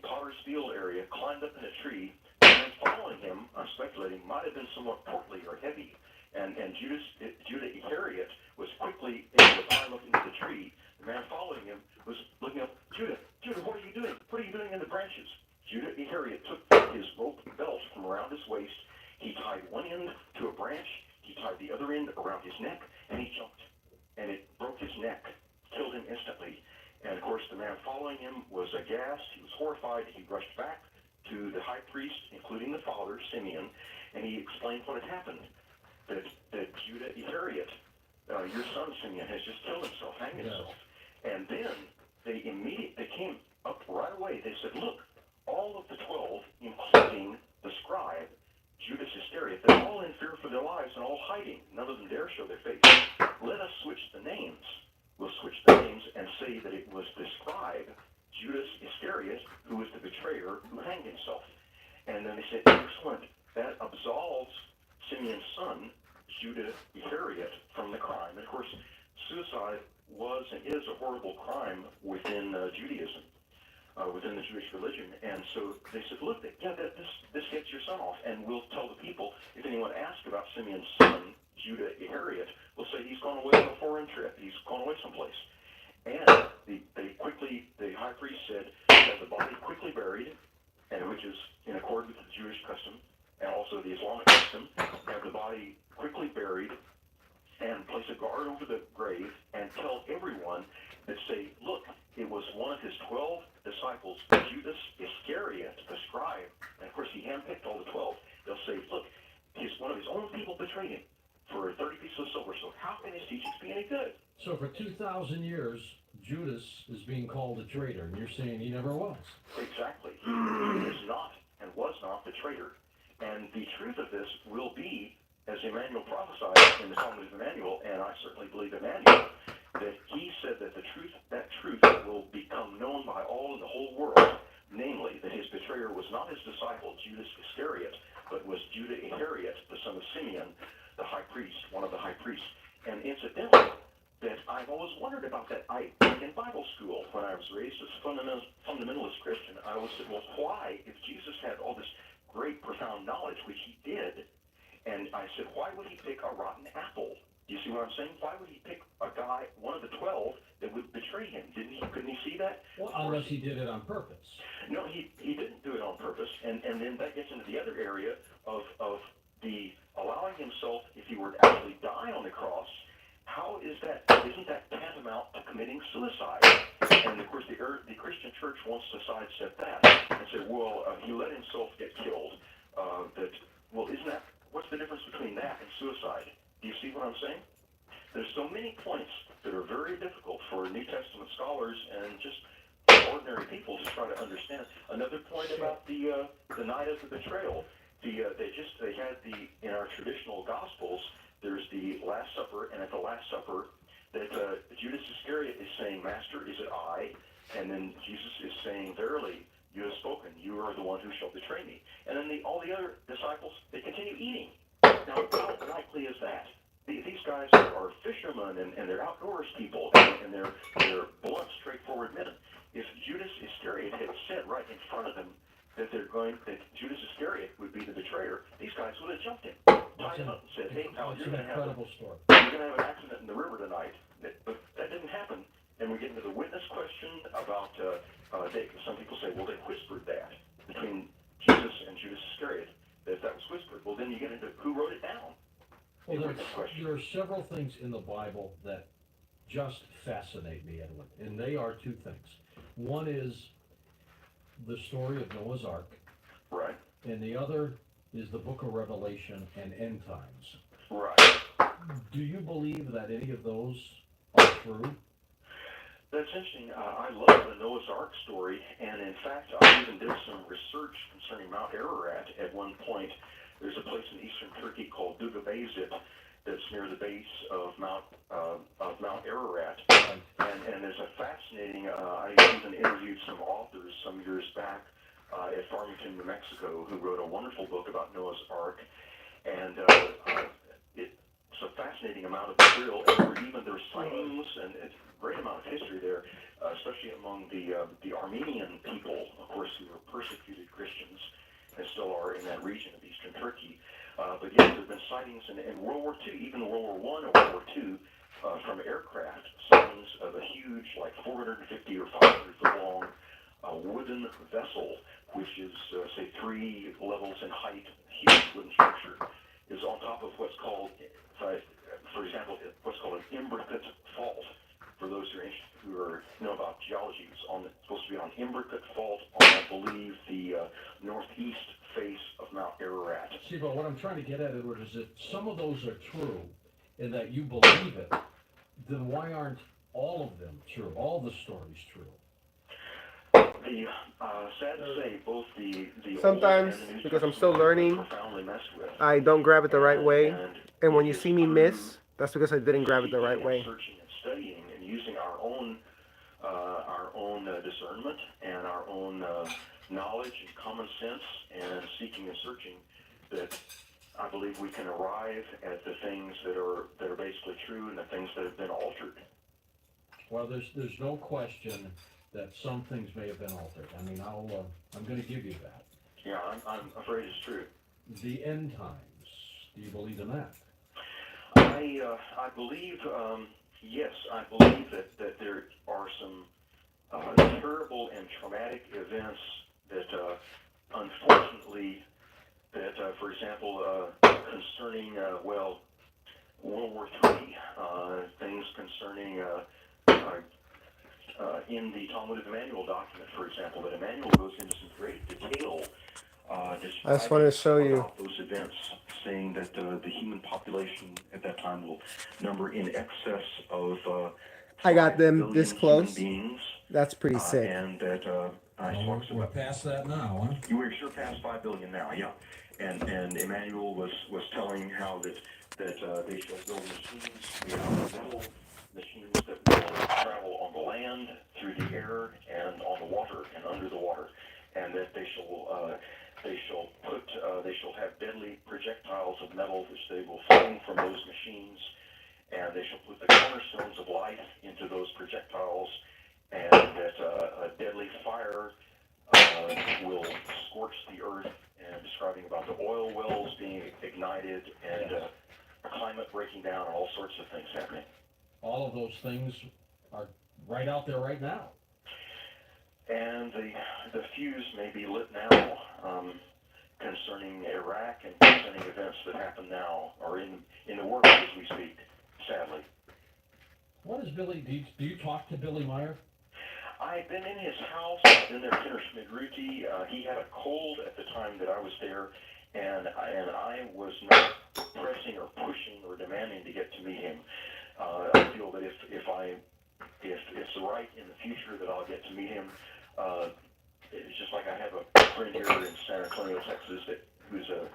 potter's field area, climbed up in a tree, and following him, I'm speculating, might have been somewhat portly or heavy. And Judah Iscariot was quickly able to climb up into the tree. The man following him was looking up, Judah, what are you doing? What are you doing in the branches? Judah Iscariot took his rope belt from around his waist. He tied one end to a branch. He tied the other end around his neck, and he jumped. And it broke his neck, killed him instantly. And of course, the man following him was aghast. He was horrified. He rushed back to the high priest, including the father, Simeon, and he explained what had happened. That Judah Iscariot, your son Simeon, has just killed himself, hanged himself. And then they came up right away. They said, look, all of the 12, including the scribe, Judas Iscariot, they're all in fear for their lives and all hiding. None of them dare show their face. Let us switch the names. We'll switch the names and say that it was the scribe, Judas Iscariot, who was the betrayer, who hanged himself. And then they said, excellent, that absolves Simeon's son, Judah Iscariot, from the crime. And of course, suicide was and is a horrible crime within Judaism, within the Jewish religion. And so they said, look, this gets your son off, and we'll tell the people, if anyone asks about Simeon's son, Judah Iscariot, we'll say he's gone away on a foreign trip. He's gone away someplace. And the high priest said, have the body quickly buried, and which is in accord with the Jewish custom, and also the Islamic custom, have the body quickly buried, and place a guard over the grave, and tell everyone that say, look, it was one of his 12 disciples, Judas Iscariot, the scribe, and of course he handpicked all the 12. They'll say, look, one of his own people betrayed him for 30 pieces of silver, so how can his teachings be any good? So for 2,000 years, Judas is being called a traitor, and you're saying he never was. Exactly. He is not and was not the traitor. And the truth of this will be, as Emanuel prophesied in the Talmud of Emanuel, and I certainly believe Emanuel, that he said that that truth will become known by all in the whole world, namely that his betrayer was not his disciple, Judas Iscariot, but was Judah Iscariot, the son of Simeon, the high priest, one of the high priests. And incidentally, that I I've always wondered about that. In Bible school, when I was raised as a fundamentalist Christian, I always said, well, why, if Jesus had all this great, profound knowledge, which he did, and I said, why would he pick a rotten apple? Do you see what I'm saying? Why would he pick a guy, one of the 12, that would betray him? Couldn't he see that? Well, unless he did it on purpose. No, he didn't do it on purpose, and then that gets into the other area of the allowing himself, if he were to actually die on the cross, how is that? Isn't that tantamount to committing suicide? And of course, the Christian church wants to sidestep that and say, well, he let himself get killed. Isn't that? What's the difference between that and suicide? Do you see what I'm saying? There's so many points that are very difficult for New Testament scholars and just ordinary people to try to understand. Another point about the night of the betrayal. They had in our traditional Gospels, there's the Last Supper, and at the Last Supper, that Judas Iscariot is saying, Master, is it I? And then Jesus is saying, verily, you have spoken. You are the one who shall betray me. And then all the other disciples, they continue eating. Now, how likely is that? These guys are fishermen, and they're outdoors people, and they're blunt, straightforward men. If Judas Iscariot had said right in front of them that Judas Iscariot would be the betrayer, these guys would have jumped him, tied him up, and said, "Hey, pal, you're going to have an accident in the river tonight." But that didn't happen, and we get into the witness question about. Some people say, well, they whispered that between Jesus and Judas Iscariot. That was whispered. Well, then you get into who wrote it down. Well, there are several things in the Bible that just fascinate me, Edwin, and they are two things. One is the story of Noah's Ark, right, and the other is the Book of Revelation and end times. Right. Do you believe that any of those are true? That's interesting. I love the Noah's Ark story, and in fact, I even did some research concerning Mount Ararat at one point. There's a place in eastern Turkey called Dugabeyazit that's near the base of Mount Ararat, and there's a fascinating. I even interviewed some authors some years back at Farmington, New Mexico, who wrote a wonderful book about Noah's Ark, and it's a fascinating amount of material. And there were sightings, and it's a great amount of history there, especially among the Armenian people, of course, who were persecuted Christians and still are in that region of eastern Turkey. But yes, there have been sightings in World War II, even World War I or World War II, from aircraft, sightings of a huge, like 450 or 500 foot long wooden vessel, which is, say, 3 levels in height, huge wooden structure, is on top of what's called, for example, what's called an imbricate fault. For those who know about geology, it's supposed to be on imbricate fault on, I believe, the northeast face of Mount Ararat. See, but what I'm trying to get at, Edward, is that some of those are true, and that you believe it. Then why aren't all of them true? All the stories true? Sad to say, both the sometimes, Old and the New because I'm still learning, profoundly messed with. I don't grab it the right way. And when you see me miss, that's because I didn't grab it the right way. Searching and studying and using our own discernment and our own knowledge and common sense and seeking and searching, that I believe we can arrive at the things that are basically true and the things that have been altered. Well, there's no question that some things may have been altered. I mean, I'm going to give you that. Yeah, I'm afraid it's true. The end times. Do you believe in that? I believe, yes, I believe that there are some terrible and traumatic events that, unfortunately, for example, concerning, World War III, things concerning, in the Talmud of Emanuel document, for example, that Emanuel goes into some great detail. I just wanted to show you those events, saying that the human population at that time will number in excess of I got them this close. Beings, That's pretty sick. And that We're past that now, huh? We're sure past 5 billion now, yeah. And Emanuel was telling how that they shall build machines, machines that will travel on the land, through the air, and on the water, and under the water, and that they shall have deadly projectiles of metal which they will fling from those machines, and they shall put the cornerstones of life projectiles, and that a deadly fire will scorch the earth, and describing about the oil wells being ignited and climate breaking down, and all sorts of things happening. All of those things are right out there right now. And the fuse may be lit now concerning Iraq and concerning events that happen now, or in the world as we speak, sadly. What is Billy, do you talk to Billy Meyer? I've been in his house. I've been there to Schmidruti. He had a cold at the time that I was there, and I was not pressing or pushing or demanding to get to meet him. I feel that if it's right in the future that I'll get to meet him, it's just like I have a friend here in San Antonio, Texas, who's a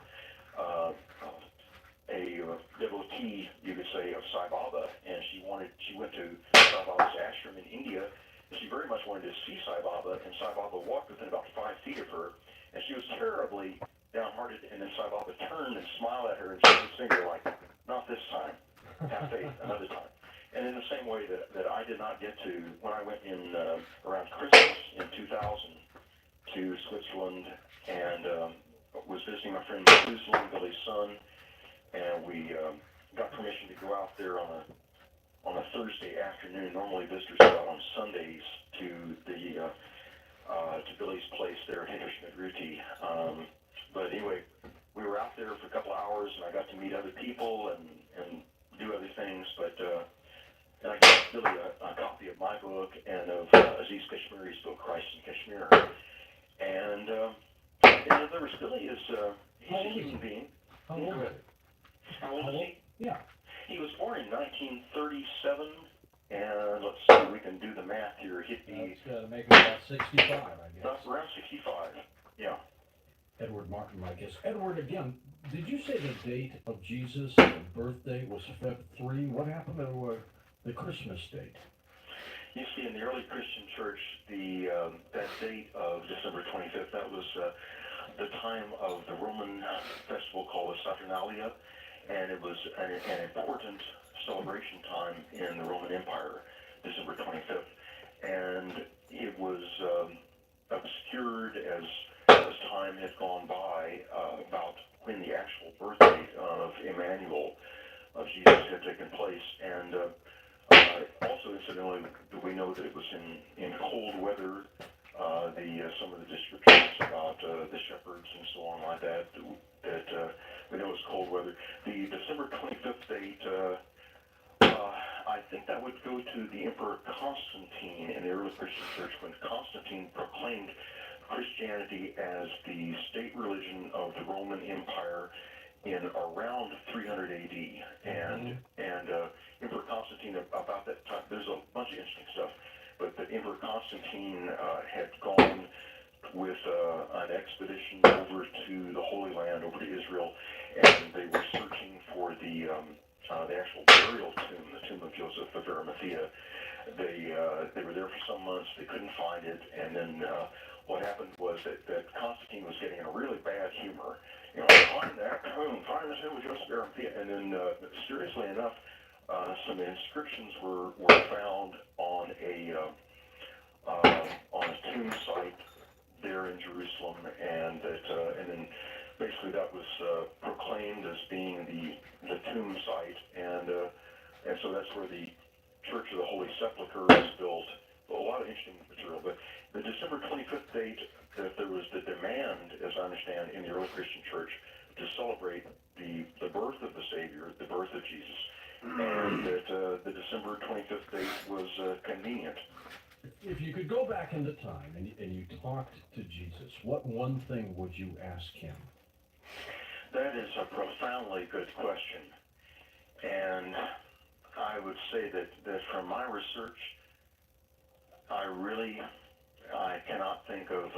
devotee, you could say, of Sai Baba, and she went to Sai Baba's ashram in India. She very much wanted to see Sai Baba, and Sai Baba walked within about 5 feet of her, and she was terribly downhearted, and then Sai Baba turned and smiled at her and showed his finger like, not this time, have faith, another time. And in the same way that I did not get to, when I went in around Christmas in 2000 to Switzerland, and was visiting my friend Jerusalem, Billy's son, and we got permission to go out there on a Thursday afternoon. Normally visitors go out on Sundays to Billy's place there at Hinterschmidt-Ruti. But anyway, we were out there for a couple of hours, and I got to meet other people and do other things. But and I gave Billy a copy of my book and of Aziz Kashmiri's book, Christ in Kashmir. And there was Billy. He's a human being. How old is he? How old is he? Yeah. He was born in 1937, and let's see, we can do the math here. He'd be That's make him about 65, I guess. around 65, yeah. Edward Martin, I guess. Edward, again, did you say the date of Jesus' birthday was Feb 3? What happened to the Christmas date? You see, in the early Christian church, that date of December 25th, that was the time of the Roman festival called the Saturnalia, and it was an important celebration time in the Roman Empire, December 25th, and it was obscured as time had gone by about when the actual birth date of Emanuel, of Jesus, had taken place, and also incidentally, we know that it was in cold weather. Some of the descriptions about the shepherds and so on like that we know it's cold weather. The December 25th date, I think that would go to the Emperor Constantine in the early Christian church, when Constantine proclaimed Christianity as the state religion of the Roman Empire in around 300 AD. And Emperor Constantine, about that time, there's a bunch of interesting stuff, but the Emperor Constantine had gone with an expedition over to the Holy Land, over to Israel, and they were searching for the actual burial tomb, the tomb of Joseph of Arimathea. They were there for some months, they couldn't find it, and then what happened was that Constantine was getting in a really bad humor. You know, find that tomb, find the tomb of Joseph of Arimathea, and then curiously enough, some inscriptions were found on a tomb site there in Jerusalem, and then basically that was proclaimed as being the tomb site, and so that's where the Church of the Holy Sepulchre was built. A lot of interesting material, but the December 25th date, that there was the demand, as I understand, in the early Christian church to celebrate the birth of the Savior, the birth of Jesus, and that the December 25th date was convenient. If you could go back into time and you talked to Jesus, what one thing would you ask him? That is a profoundly good question. And I would say that from my research, I cannot think of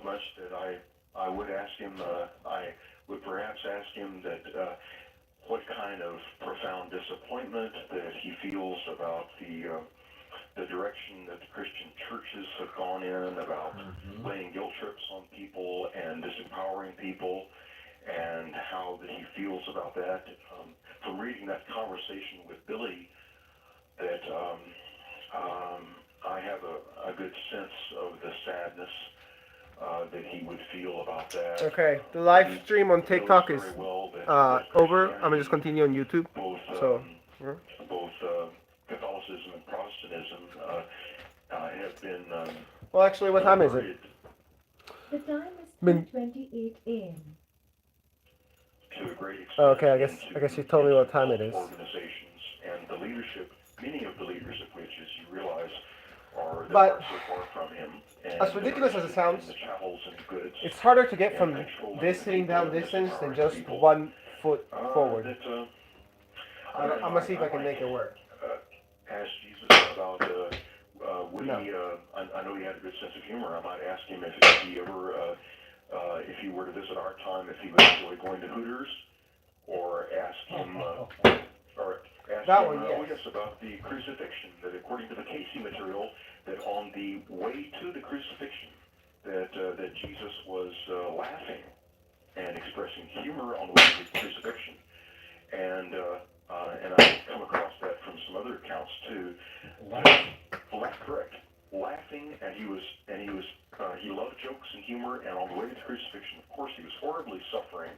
much that I would ask him. I would perhaps ask him that what kind of profound disappointment that he feels about the direction that the Christian churches have gone in, about laying guilt trips on people and disempowering people, and how that he feels about that. From reading that conversation with Billy, that a good sense of the sadness that he would feel about that. Okay, the live stream on TikTok is over. I'm gonna just continue on YouTube. So, both Catholicism and Protestantism have been. well, actually, what time is it? The time is 2:28 a.m. To a great extent. Okay, I guess you told me what time it is. Organizations and the leadership, many of the leaders of which, as you realize, are But so far from him. And as ridiculous as it sounds, the chattels and goods, it's harder to get from this sitting down distance than just 1 foot forward. I'm gonna see if I can make it work. Ask Jesus about would No. he? I know he had a good sense of humor. I might ask him if he ever, if he were to visit our time, if he would enjoy going to Hooters, or ask him, or ask That him, one, yes. yes, about the crucifixion. That according to the Casey material, that on the way to the crucifixion, that Jesus was laughing and expressing humor on the way to the crucifixion, and I come across that from some other accounts too. Correct. Laughing, and he loved jokes and humor, and on the way to the crucifixion, of course, he was horribly suffering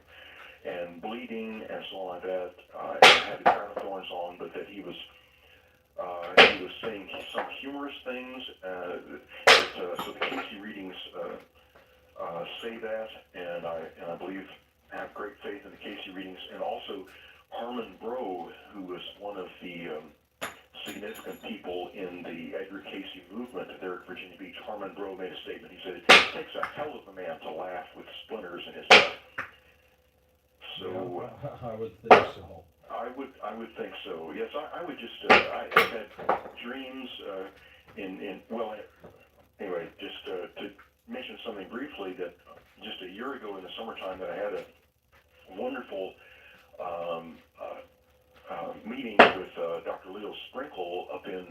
and bleeding and so on like that, and had the crown of thorns on, but that he was saying some humorous things. So the Casey readings say that, and I believe have great faith in the Casey readings, and also Harmon Brough, who was one of the significant people in the Edgar Casey movement there at Virginia Beach. Harmon Brough made a statement. He said, "It takes a hell of a man to laugh with splinters in his head." So yeah, I would think so. I would think so. Yes, I would just. I had dreams anyway, just to mention something briefly, that just a year ago in the summertime, that I had a wonderful meeting with Dr. Leo Sprinkle up in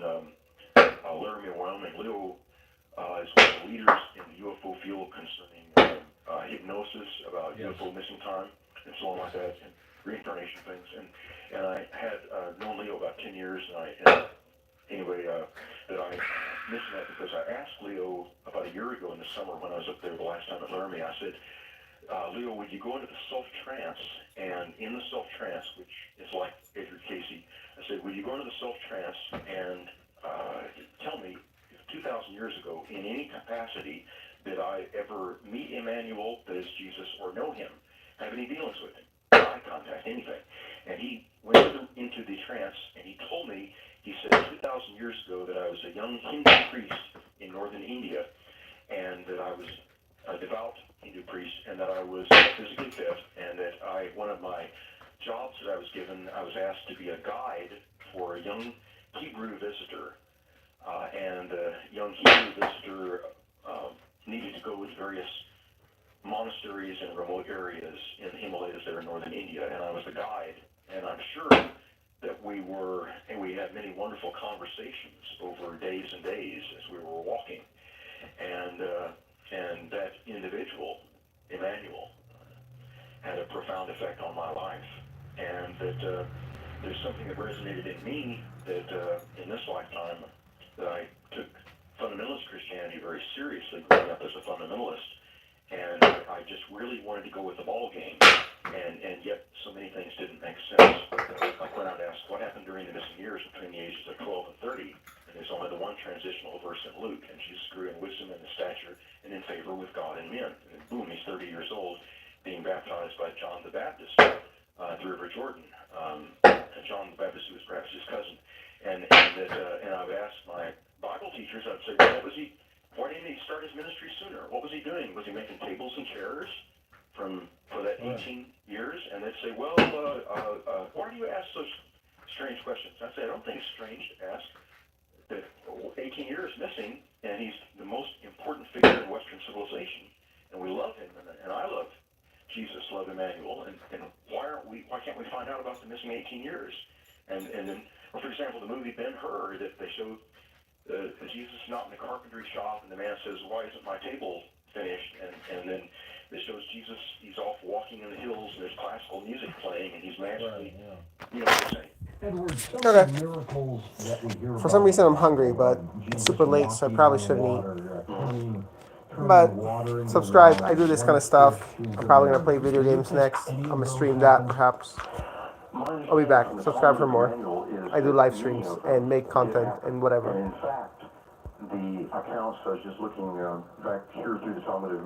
Laramie, Wyoming. Leo is one of the leaders in the UFO field concerning hypnosis, about UFO missing time, and so on like that, and reincarnation things. And I had known Leo about 10 years, that I mentioned that because I asked Leo about a year ago in the summer when I was up there the last time at Laramie. I said, Leo, would you go into the self-trance? And in the self-trance, which is like Edgar Casey, I said, would you go into the self-trance and tell me if 2,000 years ago, in any capacity, did I ever meet Emanuel, that is Jesus, or know him, have any dealings with him, eye contact, anything? And he went into the trance, and he told me, he said 2,000 years ago that I was a young Hindu priest in northern India, and that I was a devout Hindu priest, and that I was physically fit, and that one of my jobs that I was given, I was asked to be a guide for a young Hebrew visitor, and the young Hebrew visitor needed to go to various monasteries and remote areas in the Himalayas there in northern India, and I was the guide, and I'm sure that we had many wonderful conversations over days and days as we were walking, and that individual, Emanuel, had a profound effect on my life, and that there's something that resonated in me that in this lifetime, that I took fundamentalist Christianity very seriously, growing up as a fundamentalist, and I just really wanted to go with the ball game, and yet so many things didn't make sense. Like when I'd asked what happened during the missing years between the ages of 12 and 30, and there's only the one transitional verse in Luke, and Jesus grew in wisdom and in stature and in favor with God and men. And boom, he's 30 years old, being baptized by John the Baptist at the River Jordan. John the Baptist, who was perhaps his cousin, and I've asked my Bible teachers, I'd say, well, why didn't he start his ministry sooner? What was he doing? Was he making tables and chairs for that 18 years? And they'd say, well, why do you ask such strange questions? I'd say, I don't think it's strange to ask that 18 years missing, and he's the most important figure in Western civilization, and we love him, and I love Jesus, love Emanuel, and why can't we find out about the missing 18 years? And then, for example, the movie Ben-Hur, that they showed Jesus not in the carpentry shop, and the man says, why isn't my table finished? And then it shows Jesus, he's off walking in the hills, and there's classical music playing, and he's magically, you know what I'm saying? Edward, some Okay. of the miracles that we hear For some about reason, I'm in the hungry, but Bible, it's Jesus super late, so I walking probably on shouldn't eat. water, turning But water into subscribe. wine, I do this kind of one stuff. fish I'm into probably gonna another. play video Do you games think next. any I'm of gonna those stream that happened? perhaps. My I'll be back. understanding from the Subscribe for Talmud more. Emanuel is I do that live many streams of and them make did content happen. and whatever. And in fact, the accounts I was just looking back here through the Talmud of